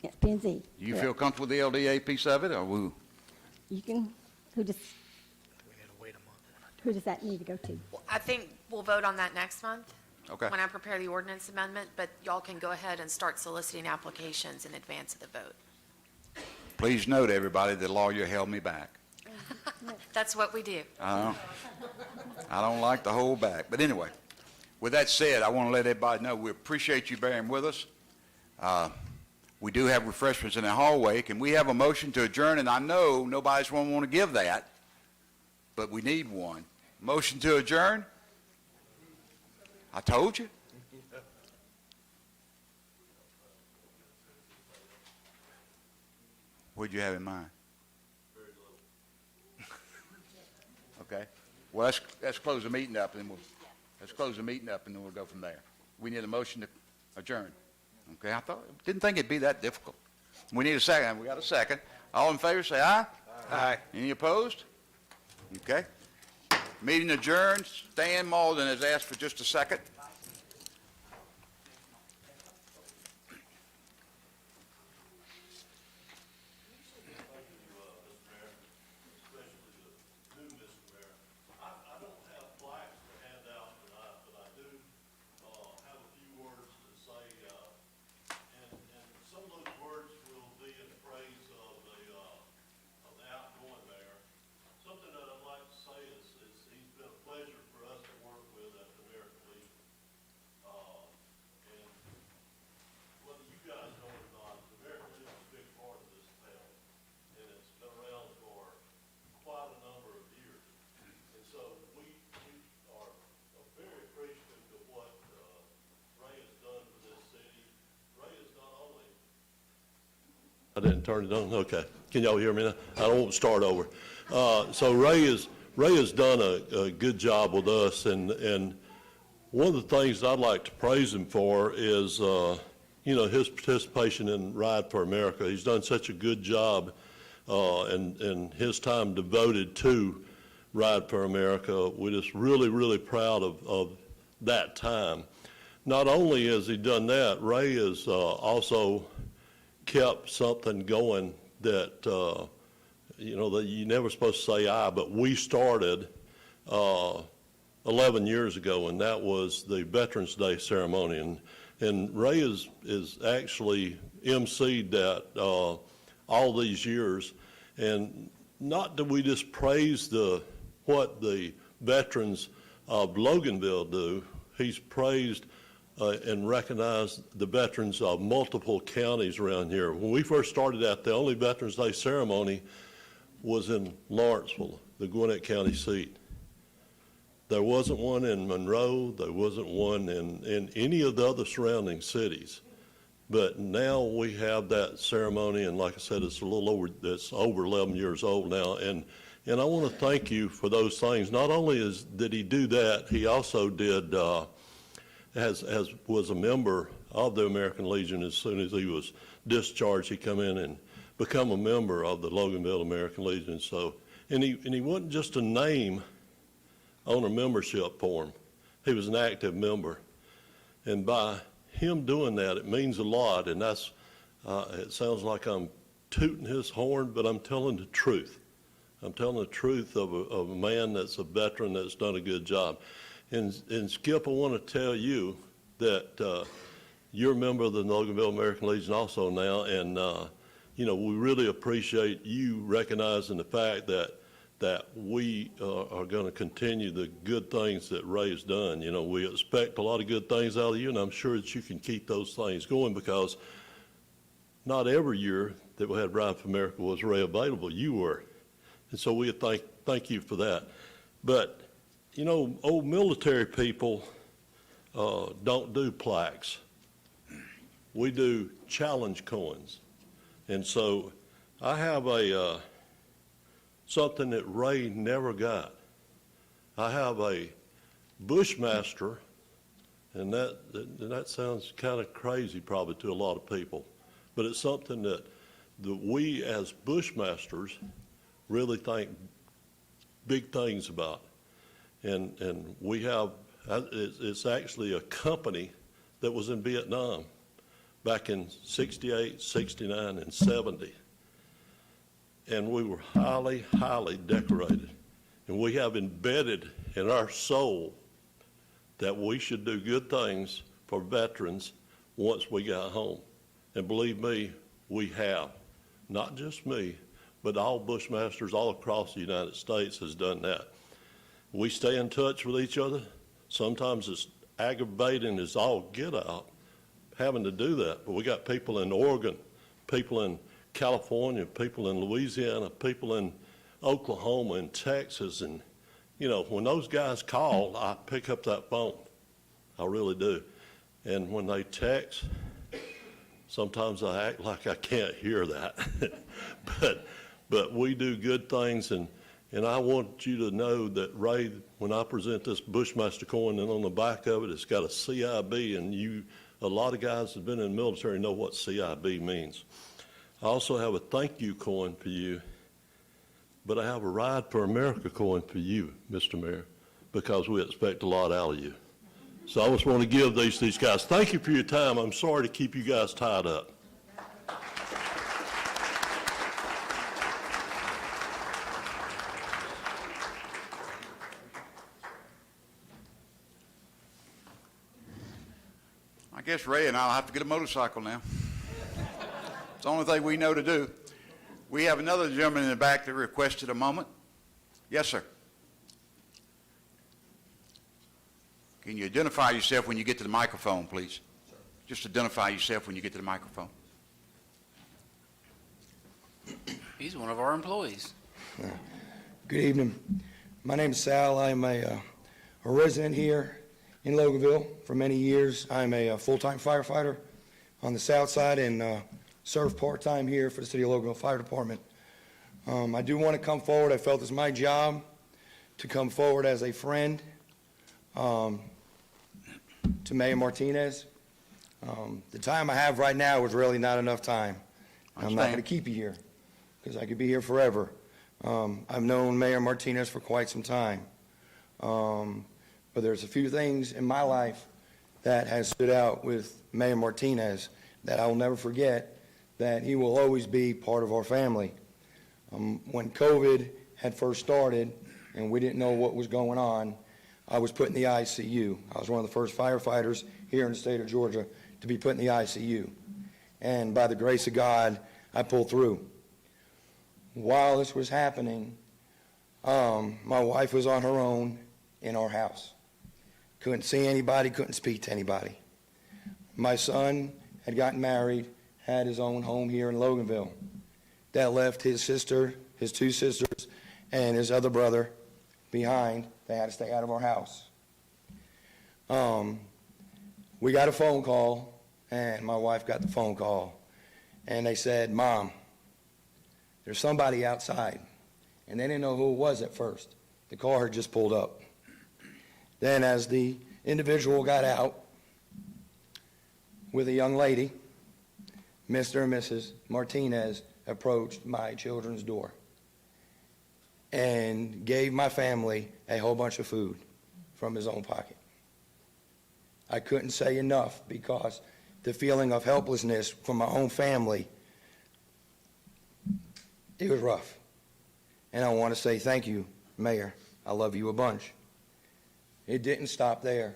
Yes, PNC. Do you feel comfortable with the LDA piece of it, or we? You can, who does, We need to wait a month. who does that need to go to? I think we'll vote on that next month. Okay. When I prepare the ordinance amendment, but y'all can go ahead and start soliciting applications in advance of the vote. Please note, everybody, the lawyer held me back. That's what we do. I don't like to hold back. But anyway, with that said, I want to let everybody know we appreciate you bearing with us. We do have refreshments in the hallway. Can we have a motion to adjourn? And I know nobody's going to want to give that, but we need one. Motion to adjourn? I told you. What'd you have in mind? Okay. Well, let's close the meeting up, and let's close the meeting up, and then we'll go from there. We need a motion to adjourn. Okay, didn't think it'd be that difficult. We need a second. We got a second. All in favor, say aye. Aye. Any opposed? Okay. Meeting adjourned. Stan Malden has asked for just a second. I didn't turn it on, okay. Can y'all hear me now? I don't want to start over. So Ray has done a good job with us, and one of the things I'd like to praise him for is, his participation in Ride for America. He's done such a good job, and his time devoted to Ride for America. We're just really, really proud of that time. Not only has he done that, Ray has also kept something going that, that you're never supposed to say but we started 11 years ago, and that was the Veterans Day ceremony. And Ray is actually emceed that all these years. And not that we just praise what the veterans of Loganville do, he's praised and recognized the veterans of multiple counties around here. When we first started that, the only Veterans Day ceremony was in Lawrenceville, the Gwinnett County seat. There wasn't one in Monroe, there wasn't one in any of the other surrounding cities. But now we have that ceremony, and like I said, it's over 11 years old now. And I want to thank you for those things. Not only did he do that, he also did, was a member of the American Legion. As soon as he was discharged, he come in and become a member of the Loganville American Legion. So, and he wasn't just a name on a membership form. He was an active member. And by him doing that, it means a lot. And that's, it sounds like I'm tooting his horn, but I'm telling the truth. I'm telling the truth of a man that's a veteran that's done a good job. And Skip, I want to tell you that you're a member of the Loganville American Legion also now, and we really appreciate you recognizing the fact that we are going to continue the good things that Ray has done. We expect a lot of good things out of you, and I'm sure that you can keep those things going, because not every year that we had Ride for America was Ray available. You were. And so we thank you for that. But, old military people don't do plaques. We do challenge coins. And so I have something that Ray never got. I have a Bushmaster, and that sounds kind of crazy probably to a lot of people, but it's something that we as Bushmasters really think big things about. And we have, it's actually a company that was in Vietnam back in 68, 69, and 70. And we were highly, highly decorated. And we have embedded in our soul that we should do good things for veterans once we got home. And believe me, we have. Not just me, but all Bushmasters all across the United States has done that. We stay in touch with each other. Sometimes it's aggravating as all get out having to do that. But we got people in Oregon, people in California, people in Louisiana, people in Oklahoma and Texas. And, when those guys call, I pick up that phone. I really do. And when they text, sometimes I act like I can't hear that. But we do good things, and I want you to know that, Ray, when I present this Bushmaster coin, and on the back of it, it's got a CIB, and a lot of guys that have been in the military know what CIB means. I also have a thank you coin for you, but I have a Ride for America coin for you, Mr. Mayor, because we expect a lot out of you. So I just want to give these guys. Thank you for your time. I'm sorry to keep you guys tied up. I guess Ray and I'll have to get a motorcycle now. It's the only thing we know to do. We have another gentleman in the back that requested a moment. Yes, sir. Can you identify yourself when you get to the microphone, please? Just identify yourself when you get to the microphone. He's one of our employees. Good evening. My name is Sal. I'm a resident here in Loganville for many years. I'm a full-time firefighter on the south side and serve part-time here for the City of Loganville Fire Department I do want to come forward. I felt it's my job to come forward as a friend to Mayor Martinez. The time I have right now is really not enough time. I'm not going to keep you here because I could be here forever. I've known Mayor Martinez for quite some time. But there's a few things in my life that has stood out with Mayor Martinez that I will never forget, that he will always be part of our family. When COVID had first started and we didn't know what was going on, I was put in the ICU. I was one of the first firefighters here in the state of Georgia to be put in the ICU. And by the grace of God, I pulled through. While this was happening, my wife was on her own in our house. Couldn't see anybody, couldn't speak to anybody. My son had gotten married, had his own home here in Loganville. That left his sister, his two sisters, and his other brother behind. They had to stay out of our house. We got a phone call, and my wife got the phone call, and they said, "Mom, there's somebody outside." And they didn't know who it was at first. The car had just pulled up. Then as the individual got out with a young lady, Mr. and Mrs. Martinez approached my children's door and gave my family a whole bunch of food from his own pocket. I couldn't say enough because the feeling of helplessness from my own family, it was rough. And I want to say thank you, Mayor. I love you a bunch. It didn't stop there.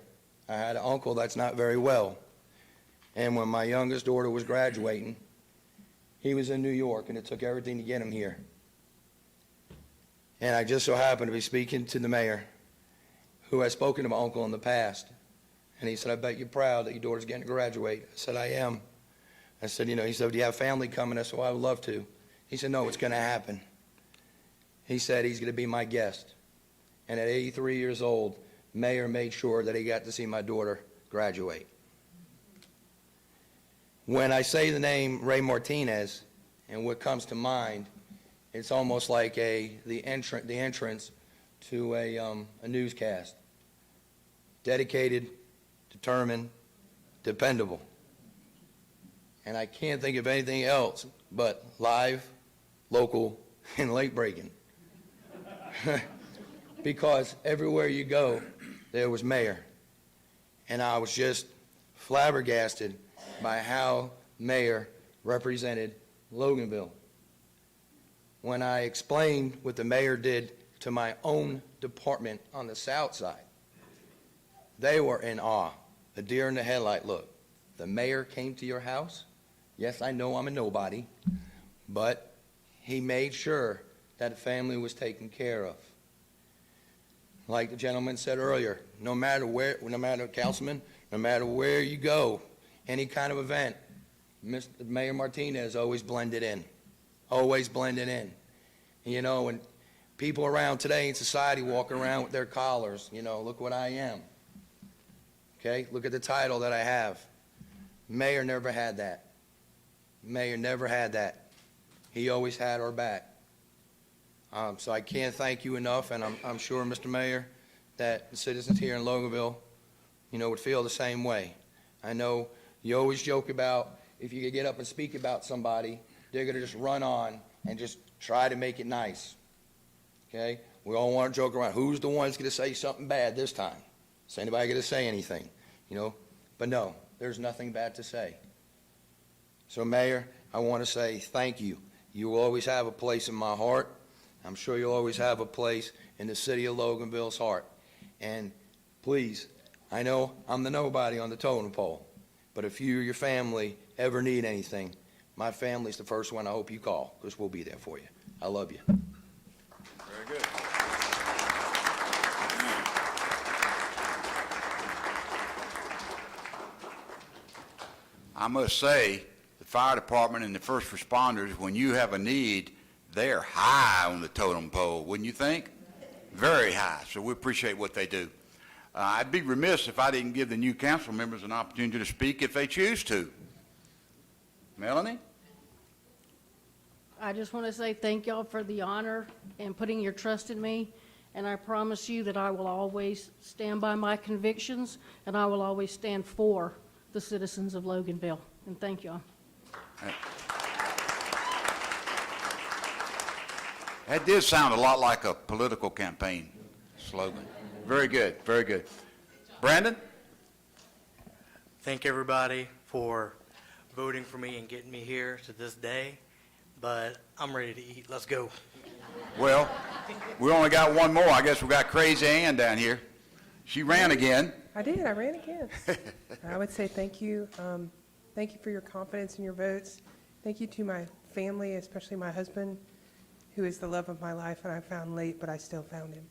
I had an uncle that's not very well. And when my youngest daughter was graduating, he was in New York, and it took everything to get him here. And I just so happened to be speaking to the mayor, who has spoken to my uncle in the past. And he said, "I bet you're proud that your daughter's getting to graduate." I said, "I am." I said, he said, "Do you have family coming?" I said, "Well, I would love to." He said, "No, it's going to happen." He said he's going to be my guest. And at 83 years old, Mayor made sure that he got to see my daughter graduate. When I say the name Ray Martinez, and what comes to mind, it's almost like the entrance to a newscast. Dedicated, determined, dependable. And I can't think of anything else but live, local, and late breaking. Because everywhere you go, there was Mayor. And I was just flabbergasted by how Mayor represented Loganville. When I explained what the Mayor did to my own department on the south side, they were in awe. A deer in the headlight look. The Mayor came to your house? Yes, I know I'm a nobody, but he made sure that the family was taken care of. Like the gentleman said earlier, no matter, Councilman, no matter where you go, any kind of event, Mayor Martinez always blended in. Always blended in. And, when people around today in society walk around with their collars, look what I am. Okay, look at the title that I have. Mayor never had that. Mayor never had that. He always had our back. So I can't thank you enough, and I'm sure, Mr. Mayor, that the citizens here in Loganville, would feel the same way. I know you always joke about if you could get up and speak about somebody, they're going to just run on and just try to make it nice. Okay? We all want to joke around. Who's the one that's going to say something bad this time? Is anybody going to say anything? But no, there's nothing bad to say. So, Mayor, I want to say thank you. You will always have a place in my heart. I'm sure you'll always have a place in the city of Loganville's heart. And please, I know I'm the nobody on the totem pole, but if you or your family ever need anything, my family's the first one I hope you call, because we'll be there for you. I love you. Very good. I must say, the fire department and the first responders, when you have a need, they're high on the totem pole, wouldn't you think? Very high. So we appreciate what they do. I'd be remiss if I didn't give the new council members an opportunity to speak if they choose to. Melanie? I just want to say thank y'all for the honor and putting your trust in me. And I promise you that I will always stand by my convictions, and I will always stand for the citizens of Loganville. And thank y'all. That did sound a lot like a political campaign slogan. Very good, very good. Brandon? Thank everybody for voting for me and getting me here to this day, but I'm ready to eat. Let's go. Well, we only got one more. I guess we got Crazy Ann down here. She ran again. I did, I ran again. I would say thank you. Thank you for your confidence in your votes. Thank you to my family, especially my husband, who is the love of my life, and I found late, but I still found him.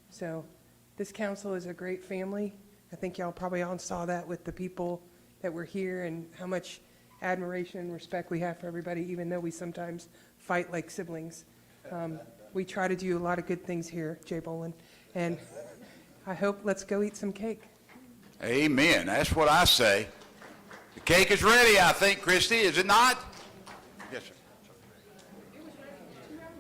So this council is a great family. I think y'all probably all saw that with the people that were here and how much admiration and respect we have for everybody, even though we sometimes fight like siblings. We try to do a lot of good things here, Jay Bolin, and I hope, let's go eat some cake. Amen. That's what I say. The cake is ready, I think, Christy, is it not? Yes, sir.